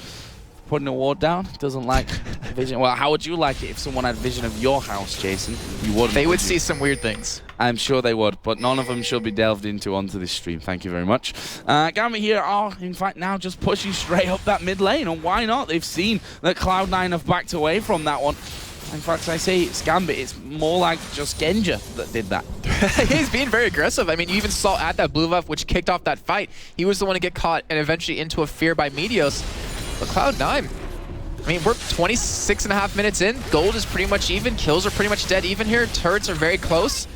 putting a ward down, doesn't like vision. Well, how would you like it if someone had vision of your house, Jason? You wouldn't.
They would see some weird things.
I'm sure they would, but none of them should be delved into onto this stream. Thank you very much. Gambit here are, in fact, now just pushing straight up that mid lane, and why not? They've seen that Cloud9 have backed away from that one. In fact, I say it's Gambit, it's more like just Genji that did that.
He's being very aggressive. I mean, you even saw at that blue buff, which kicked off that fight, he was the one to get caught and eventually into a fear by Meteos. But Cloud9, I mean, we're 26.5 minutes in. Gold is pretty much even. Kills are pretty much dead even here. Turrets are very close.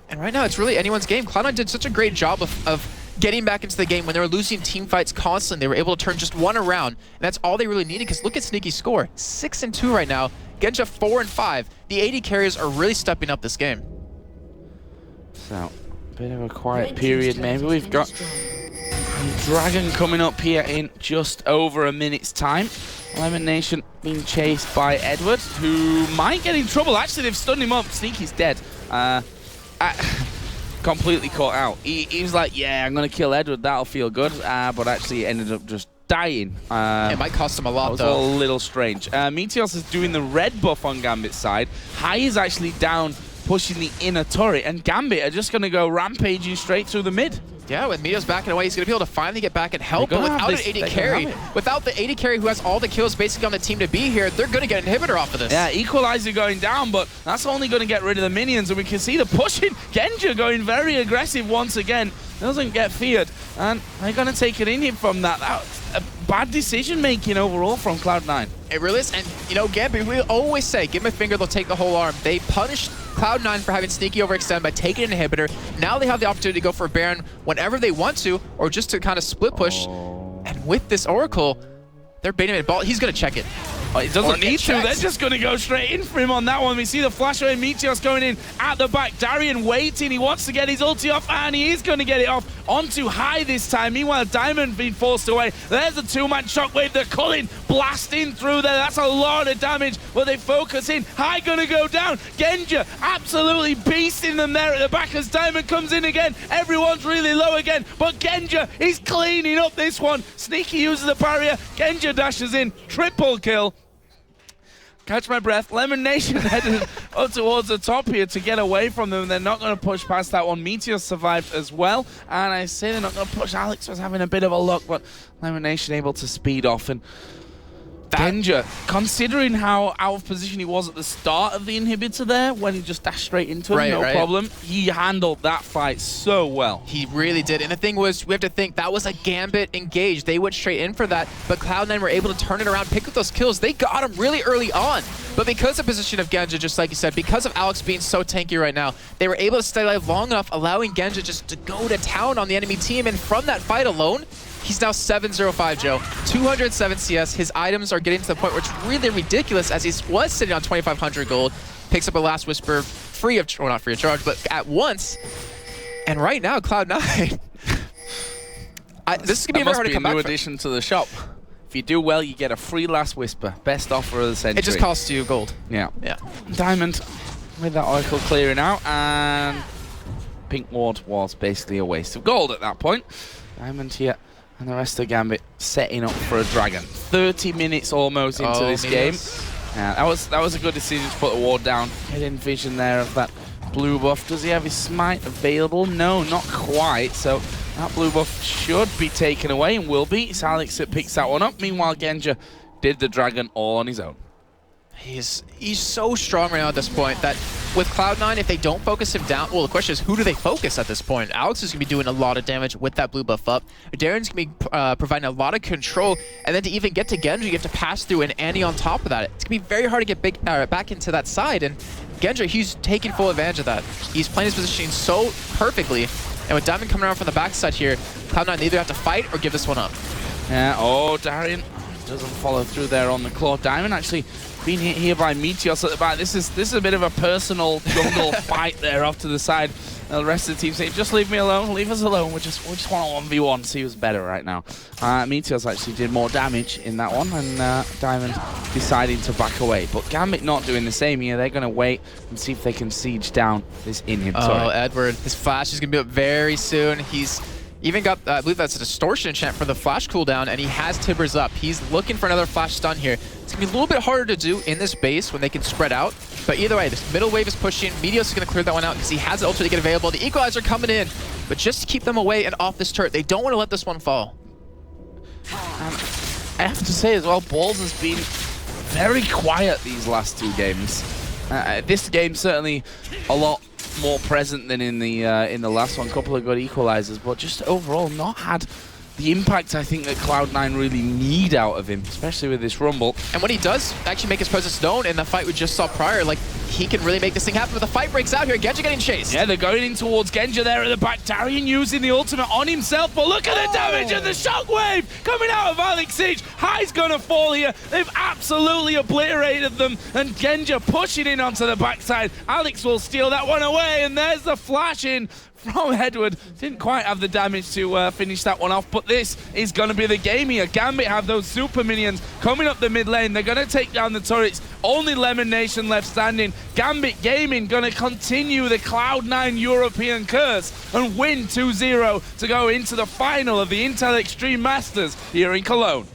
And right now, it's really anyone's game. Cloud9 did such a great job of getting back into the game when they were losing team fights constantly. They were able to turn just one around, and that's all they really needed, because look at Sneaky's score. 6-2 right now. Genji 4-5. The AD carriers are really stepping up this game.
So, bit of a quiet period maybe. We've got Dragon coming up here in just over a minute's time. Lemon Nation being chased by Edward, who might get in trouble. Actually, they've stunned him up. Sneaky's dead. Completely caught out. He was like, yeah, I'm going to kill Edward. That'll feel good. But actually ended up just dying.
It might cost him a lot,
though. That was a little strange. Meteos is doing the red buff on Gambit's side. High is actually down, pushing the inner turret, and Gambit are just going to go rampaging straight through the mid.
Yeah, with Meteos backing away, he's going to be able to finally get back and help, but without an AD carry, without the AD carry who has all the kills basically on the team to be here, they're going to get an inhibitor off of this.
Yeah, Equalizer going down, but that's only going to get rid of the minions, and we can see the pushing. Genji going very aggressive once again. Doesn't get feared, and they're going to take an inhib from that. That's a bad decision-making overall from Cloud9.
It really is, and you know, Gambit, we always say, give them a finger, they'll take the whole arm. They punished Cloud9 for having Sneaky overextend by taking an inhibitor. Now they have the opportunity to go for a Baron whenever they want to, or just to kind of split push. And with this Oracle, they're baiting him at ball. He's going to check it.
Oh, it doesn't need to. They're just going to go straight in for him on that one. We see the flash away. Meteos going in at the back. Darian waiting. He wants to get his ulti off, and he is going to get it off. onto high this time. Meanwhile, Diamond being forced away. There's a two-man shockwave. They're Cullen blasting through there. That's a lot of damage, but they focus in. High gonna go down. Genja absolutely beasting them there at the back as Diamond comes in again. Everyone's really low again, but Genja is cleaning up this one. Sneaky uses the barrier. Genja dashes in. Triple kill. Catch my breath. Lemon Nation headed up towards the top here to get away from them. They're not going to push past that one. Meteor survived as well. And I say they're not going to push. Alex was having a bit of a luck, but Lemon Nation able to speed off. And Genja, considering how out of position he was at the start of the inhibitor there, when he just dashed straight into him, no problem, he handled that fight so well.
He really did. And the thing was, we have to think, that was a Gambit engage. They went straight in for that, but Cloud9 were able to turn it around, pick up those kills. They got him really early on. But because of the position of Genja, just like you said, because of Alex being so tanky right now, they were able to stay alive long enough, allowing Genja just to go to town on the enemy team. And from that fight alone, he's now 7-0-5, Joe. 207 CS. His items are getting to the point where it's really ridiculous, as he was sitting on 2,500 gold. Picks up a Last Whisper free of, well, not free of charge, but at once. And right now, Cloud9, this is going to be very hard to come back from.
New addition to the shop. If you do well, you get a free Last Whisper. Best offer of the century.
It just costs you gold.
Yeah.
Yeah.
Diamond with that Oracle clearing out, and Pink Ward was basically a waste of gold at that point. Diamond here. And the rest of Gambit setting up for a dragon. 30 minutes almost into this game. That was a good decision to put the ward down. Hidden vision there of that blue buff. Does he have his smite available? No, not quite. So that blue buff should be taken away, and will be. It's Alex that picks that one up. Meanwhile, Genja did the dragon all on his own.
He's so strong right now at this point that with Cloud9, if they don't focus him down, well, the question is, who do they focus at this point? Alex is going to be doing a lot of damage with that blue buff up. Darren's going to be providing a lot of control, and then to even get to Genja, you have to pass through an Annie on top of that. It's going to be very hard to get back into that side, and Genja, he's taking full advantage of that. He's playing his positioning so perfectly, and with Diamond coming around from the backside here, Cloud9 either have to fight or give this one up.
Yeah, Darian doesn't follow through there on the claw. Diamond actually being hit here by Meteos at the back. This is a bit of a personal jungle fight there off to the side. The rest of the team say, just leave me alone, leave us alone. We just want a 1v1, see who's better right now. Meteos actually did more damage in that one, and Diamond deciding to back away. But Gambit not doing the same here. They're going to wait and see if they can siege down this inhibitor.
Oh, Edward, his flash is going to be up very soon. He's even got, I believe that's a distortion enchant for the flash cooldown, and he has Tibbers up. He's looking for another flash stun here. It's going to be a little bit harder to do in this base when they can spread out. But either way, this middle wave is pushing. Meteos is going to clear that one out because he has the ultra to get available. The Equalizer coming in, but just to keep them away and off this turret. They don't want to let this one fall.
I have to say as well, Balls has been very quiet these last two games. This game certainly a lot more present than in the last one. A couple of good equalizers, but just overall not had the impact I think that Cloud9 really need out of him, especially with this Rumble.
And when he does actually make his presence known in the fight we just saw prior, like, he can really make this thing happen. But the fight breaks out here. Genja getting chased.
Yeah, they're going in towards Genja there at the back. Darian using the ultimate on himself, but look at the damage and the shockwave coming out of Alex Siege. High's gonna fall here. They've absolutely obliterated them, and Genja pushing in onto the backside. Alex will steal that one away, and there's the flash in from Edward. Didn't quite have the damage to finish that one off, but this is going to be the game here. Gambit have those super minions coming up the mid lane. They're going to take down the turrets. Only Lemon Nation left standing. Gambit Gaming going to continue the Cloud9 European curse and win 2-0 to go into the final of the Intel Extreme Masters here in Cologne.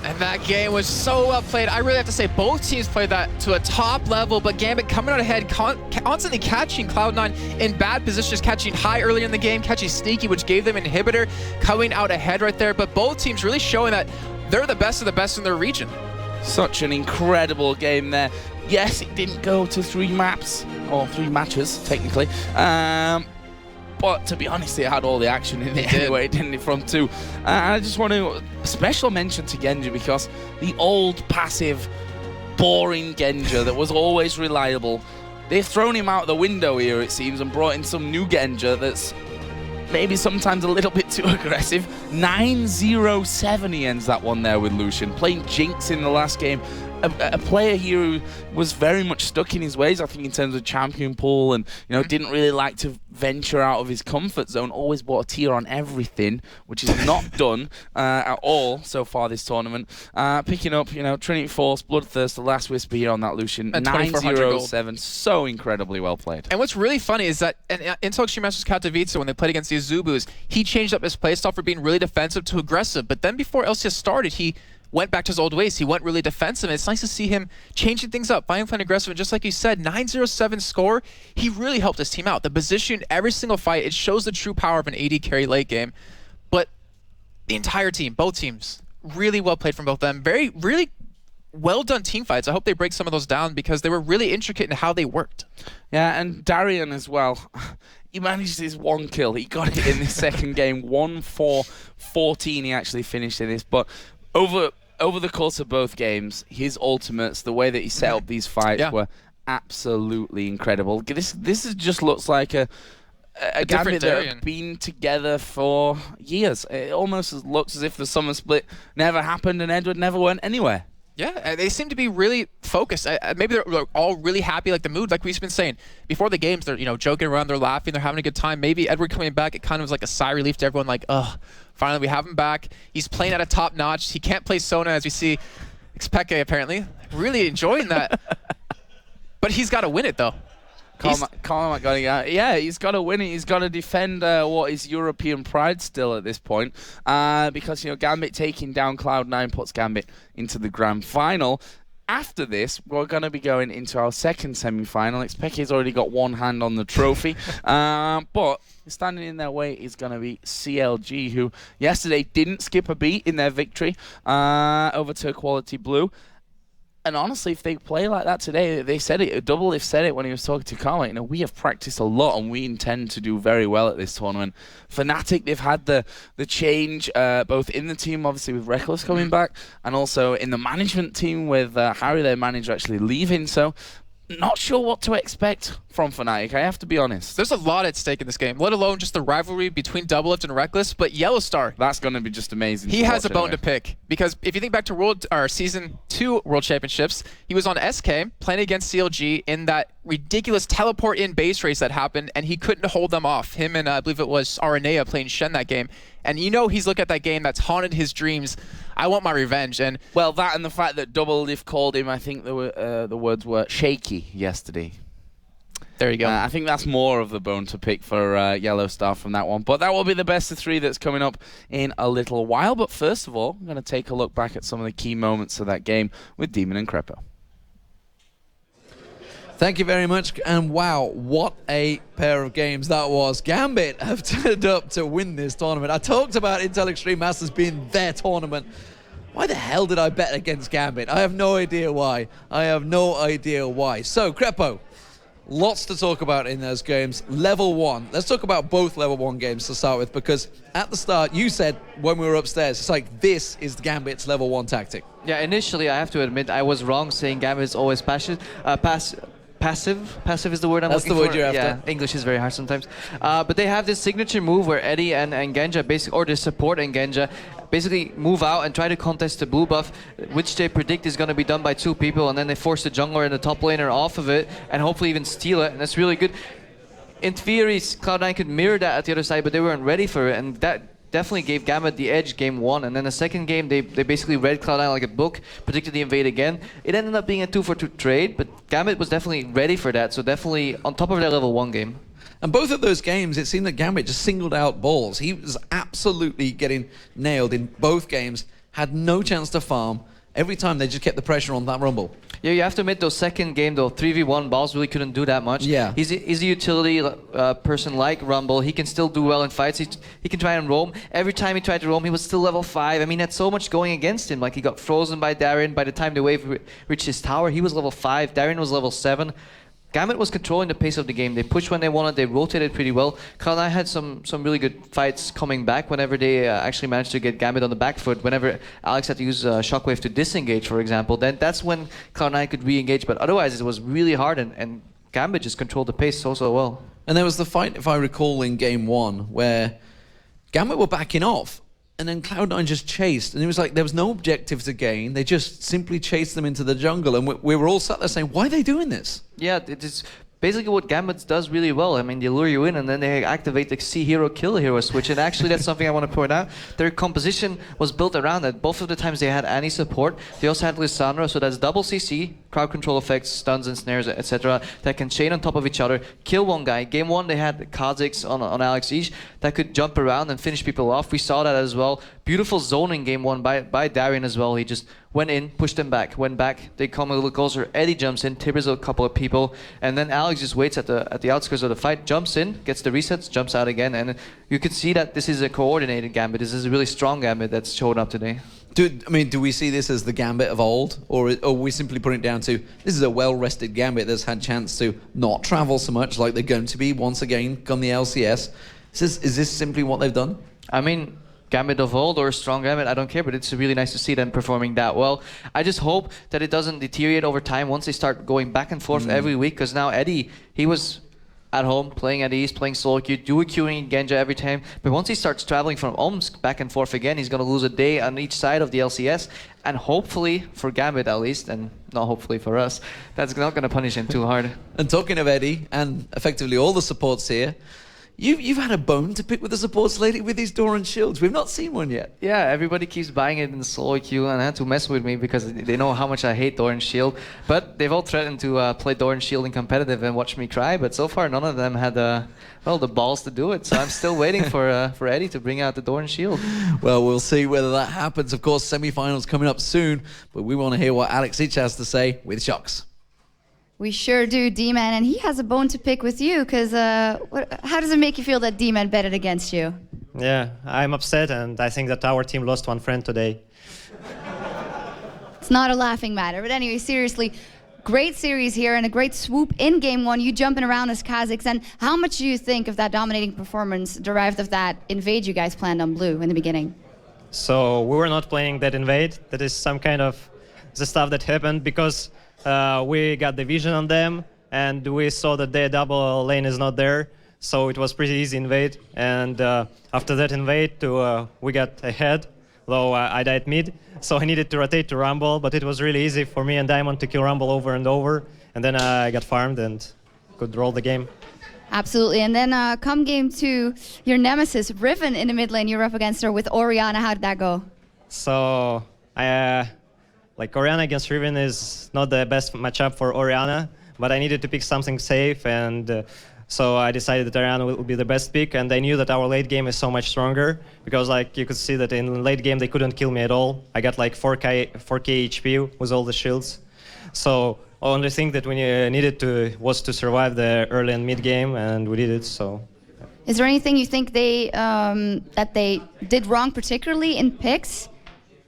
And that game was so well played. I really have to say both teams played that to a top level, but Gambit coming out ahead, constantly catching Cloud9 in bad positions, catching high early in the game, catching Sneaky, which gave them inhibitor, coming out ahead right there. But both teams really showing that they're the best of the best in their region.
Such an incredible game there. Yes, it didn't go to 3 maps, or 3 matches, technically. But to be honest, it had all the action in it anyway, didn't it, from 2. And I just want to special mention to Genja, because the old passive, boring Genja that was always reliable, they've thrown him out the window here, it seems, and brought in some new Genja that's maybe sometimes a little bit too aggressive. 9-0-7 he ends that one there with Lucian. Playing Jinx in the last game a player here who was very much stuck in his ways, I think, in terms of champion pool, and didn't really like to venture out of his comfort zone. Always bought a tier on everything, which is not done at all so far this tournament. Picking up, Trinity Force, Bloodthirst, the last whisper here on that Lucian, 907. So incredibly well played.
And what's really funny is that in Extreme Masters Katowice, when they played against the Azubus, he changed up his playstyle for being really defensive to aggressive. But then before LCS started, he went back to his old ways. He went really defensive, and it's nice to see him changing things up, finally playing aggressive, and just like you said, 907 score, he really helped his team out. The position, every single fight, it shows the true power of an AD carry late game. But the entire team, both teams, really well played from both of them. Really well done team fights. I hope they break some of those down because they were really intricate in how they worked.
Yeah, and Darian as well. He managed his one kill. He got it in the second game. 1-4-14 he actually finished in this. But over the course of both games, his ultimates, the way that he set up these fights were absolutely incredible. This just looks like a Gambit that have been together for years. It almost looks as if the summer split never happened and Edward never went anywhere.
Yeah, they seem to be really focused. Maybe they're all really happy, like the mood, like we've been saying. Before the games, they're joking around, they're laughing, they're having a good time. Maybe Edward coming back, it kind of was like a sigh of relief to everyone, like, ugh, finally we have him back. He's playing at a top notch. He can't play Sona, as we see Xpeke apparently. Really enjoying that. But he's got to win it, though. Yeah, he's got to win it. He's got to defend what is European pride still at this point. Because, Gambit taking down Cloud9 puts Gambit into the grand final. After this, we're going to be going into our second semi-final. Xpeke's already got one hand on the trophy. But standing in their way is going to be CLG, who yesterday didn't skip a beat in their victory over to Quality Blue. And honestly, if they play like that today, they said it. Doublelift said it when he was talking to Carl. We have practiced a lot, and we intend to do very well at this tournament. Fnatic, they've had the change both in the team, obviously with Reckless coming back, and also in the management team with Harry, their manager, actually leaving. So, not sure what to expect from Fnatic, I have to be honest. There's a lot at stake in this game, let alone just the rivalry between Doublelift and Reckless, but Yellowstar.
That's going to be just amazing.
He has a bone to pick, because if you think back to Season 2 World Championships, he was on SK playing against CLG in that ridiculous teleport-in base race that happened, and he couldn't hold them off. Him and I believe it was Aranea playing Shen that game. And he's looked at that game that's haunted his dreams. I want my revenge. And
well, that and the fact that Doublelift called him, I think the words were shaky yesterday.
There you go.
I think that's more of the bone to pick for Yellow Star from that one. But that will be the best of three that's coming up in a little while. But first of all, I'm going to take a look back at some of the key moments of that game with Demon and Crepo.
Thank you very much, and wow, what a pair of games that was. Gambit have turned up to win this tournament. I talked about Intel Extreme Masters being their tournament. Why the hell did I bet against Gambit? I have no idea why. So, Crepo, lots to talk about in those games. Level 1. Let's talk about both level 1 games to start with, because at the start, you said when we were upstairs, it's like, this is Gambit's level 1 tactic.
Yeah, initially, I have to admit, I was wrong saying Gambit is always passive. Passive is the word I'm looking for.
That's the word you're after.
Yeah, English is very hard sometimes. But they have this signature move where Eddie and Genja basically, or the support and Genja, basically move out and try to contest the blue buff, which they predict is going to be done by 2 people, and then they force the jungler and the top laner off of it, and hopefully even steal it, and that's really good. In theory, Cloud9 could mirror that at the other side, but they weren't ready for it, and that definitely gave Gambit the edge game 1, and then the second game they basically read Cloud9 like a book, predicted the invade again. It ended up being a 2-for-2 trade, but Gambit was definitely ready for that, so definitely on top of their level 1 game.
And both of those games, it seemed that Gambit just singled out balls. He was absolutely getting nailed in both games, had no chance to farm. Every time they just kept the pressure on that Rumble.
Yeah, you have to admit, those second game, though, 3v1, Balls really couldn't do that much.
Yeah.
He's a utility person like Rumble. He can still do well in fights. He can try and roam. Every time he tried to roam, he was still level 5. I mean, that's so much going against him. Like, he got frozen by Darien. By the time the wave reached his tower, he was level 5. Darien was level 7. Gambit was controlling the pace of the game. They pushed when they wanted. They rotated pretty well. Cloud9 had some really good fights coming back whenever they actually managed to get Gambit on the back foot. Whenever Alex had to use Shockwave to disengage, for example, then that's when Cloud9 could re-engage. But otherwise, it was really hard, and Gambit just controlled the pace so well.
And there was the fight, if I recall, in game 1, where Gambit were backing off. and then Cloud9 just chased, and it was like there was no objective to gain. They just simply chased them into the jungle, and we were all sat there saying, why are they doing this?
Yeah, it is basically what Gambit does really well. I mean, they lure you in and then they activate the see hero, kill hero switch. And actually, that's something I want to point out. Their composition was built around that. Both of the times they had Annie support. They also had Lissandra, so that's double CC, crowd control effects, stuns and snares, etc. that can chain on top of each other, kill one guy. Game 1, they had Kha'Zix on Alex Each that could jump around and finish people off. We saw that as well. Beautiful zoning Game 1 by Darien as well. He just went in, pushed them back, went back. They come a little closer. Eddie jumps in, tibbers a couple of people, and then Alex just waits at the outskirts of the fight, jumps in, gets the resets, jumps out again, and you can see that this is a coordinated Gambit. This is a really strong Gambit that's showing up today.
Do we see this as the Gambit of old, or are we simply putting it down to this is a well-rested Gambit that's had chance to not travel so much like they're going to be once again come the LCS? Is this simply what they've done?
I mean, Gambit of old or strong Gambit, I don't care, but it's really nice to see them performing that well. I just hope that it doesn't deteriorate over time once they start going back and forth every week, because now Eddie, he was at home playing at ease, playing solo queue, dual queuing Genja every time, but once he starts traveling from Omsk back and forth again, he's going to lose a day on each side of the LCS, and hopefully, for Gambit at least, and not hopefully for us, that's not going to punish him too hard.
And talking of Eddie, and effectively all the supports here, You've had a bone to pick with the supports lately with these Doran shields. We've not seen one yet.
Yeah, everybody keeps buying it in the solo queue and had to mess with me because they know how much I hate Doran shield. But they've all threatened to play Doran shield in competitive and watch me cry. But so far, none of them had the balls to do it. So I'm still waiting for Eddie to bring out the Doran shield.
Well, we'll see whether that happens. Of course, semi-finals coming up soon. But we want to hear what Alex Each has to say with Shocks.
We sure do, D-Man, and he has a bone to pick with you, because how does it make you feel that D-Man betted against you?
Yeah, I'm upset, and I think that our team lost one friend today.
It's not a laughing matter, but anyway, seriously, great series here and a great swoop in Game 1. You jumping around as Kha'Zix, and how much do you think of that dominating performance derived of that invade you guys planned on blue in the beginning?
So we were not playing that invade. That is some kind of the stuff that happened because we got the vision on them, and we saw that their double lane is not there, so it was pretty easy invade. And after that invade, we got ahead, though I died mid, so I needed to rotate to Rumble, but it was really easy for me and Diamond to kill Rumble over and over, and then I got farmed and could roll the game.
Absolutely, and then come Game 2, your nemesis, Riven in the mid lane, you're up against her with Orianna. How did that go?
So Orianna against Riven is not the best matchup for Orianna, but I needed to pick something safe, and so I decided that Orianna will be the best pick, and I knew that our late game is so much stronger, because you could see that in late game they couldn't kill me at all. I got 4k HP with all the shields. So only thing that we needed was to survive the early and mid game, and we did it, so.
Is there anything you think that they did wrong, particularly in picks,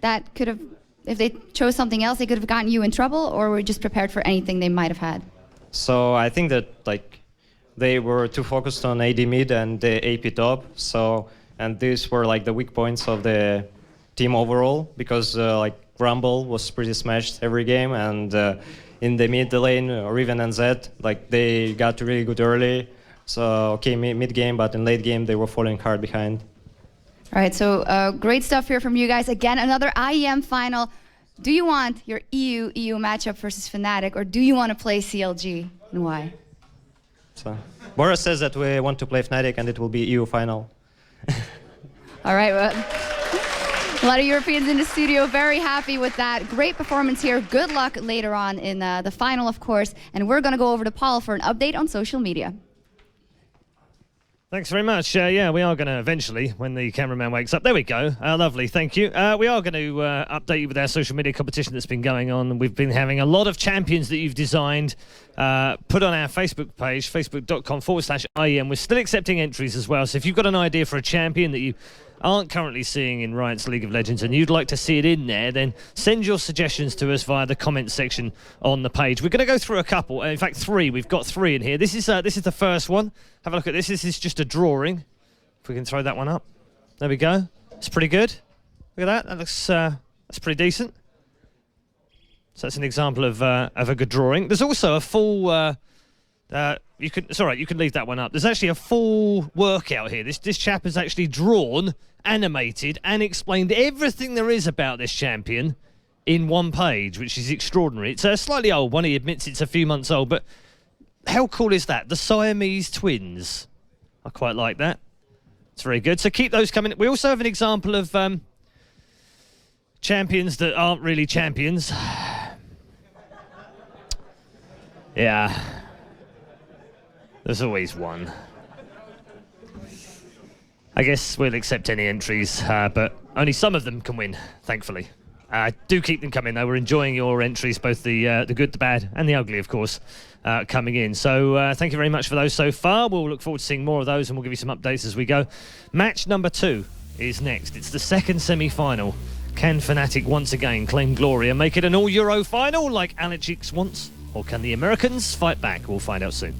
that could have, if they chose something else, they could have gotten you in trouble, or were you just prepared for anything they might have had?
So I think that they were too focused on AD mid and the AP top. So, and these were the weak points of the team overall, because Rumble was pretty smashed every game, and in the mid lane, Riven and Zed, they got really good early. So okay, mid game, but in late game they were falling hard behind.
All right, so great stuff here from you guys. Again, another IEM final. Do you want your EU matchup versus Fnatic, or do you want to play CLG, and why?
So Boris says that we want to play Fnatic, and it will be EU final.
All right, well, a lot of Europeans in the studio, very happy with that. Great performance here. Good luck later on in the final, of course. And we're going to go over to Paul for an update on social media.
Thanks very much. Yeah, we are going to eventually, when the cameraman wakes up. There we go. Lovely, thank you. We are going to update you with our social media competition that's been going on. We've been having a lot of champions that you've designed put on our Facebook page, facebook.com/IEM. We're still accepting entries as well. So if you've got an idea for a champion that you aren't currently seeing in Riot's League of Legends and you'd like to see it in there, then send your suggestions to us via the comments section on the page. We're going to go through a couple, in fact 3. We've got 3 in here. This is the first one. Have a look at this. This is just a drawing. If we can throw that one up. There we go. It's pretty good. Look at that. That looks that's pretty decent. So that's an example of a good drawing. There's also a full It's all right. You can leave that one up. There's actually a full workout here. This chap has actually drawn, animated, and explained everything there is about this champion in one page, which is extraordinary. It's a slightly old one. He admits it's a few months old, but how cool is that? The Siamese twins. I quite like that. It's very good. So keep those coming. We also have an example of champions that aren't really champions. Yeah. There's always one. I guess we'll accept any entries, but only some of them can win, thankfully. Do keep them coming, though. We're enjoying your entries, both the good, the bad, and the ugly, of course, coming in. So thank you very much for those so far. We'll look forward to seeing more of those, and we'll give you some updates as we go. Match number 2 is next. It's the second semi-final. Can Fnatic once again claim glory and make it an all-Euro final like Alex wants? Or can the Americans fight back? We'll find out soon.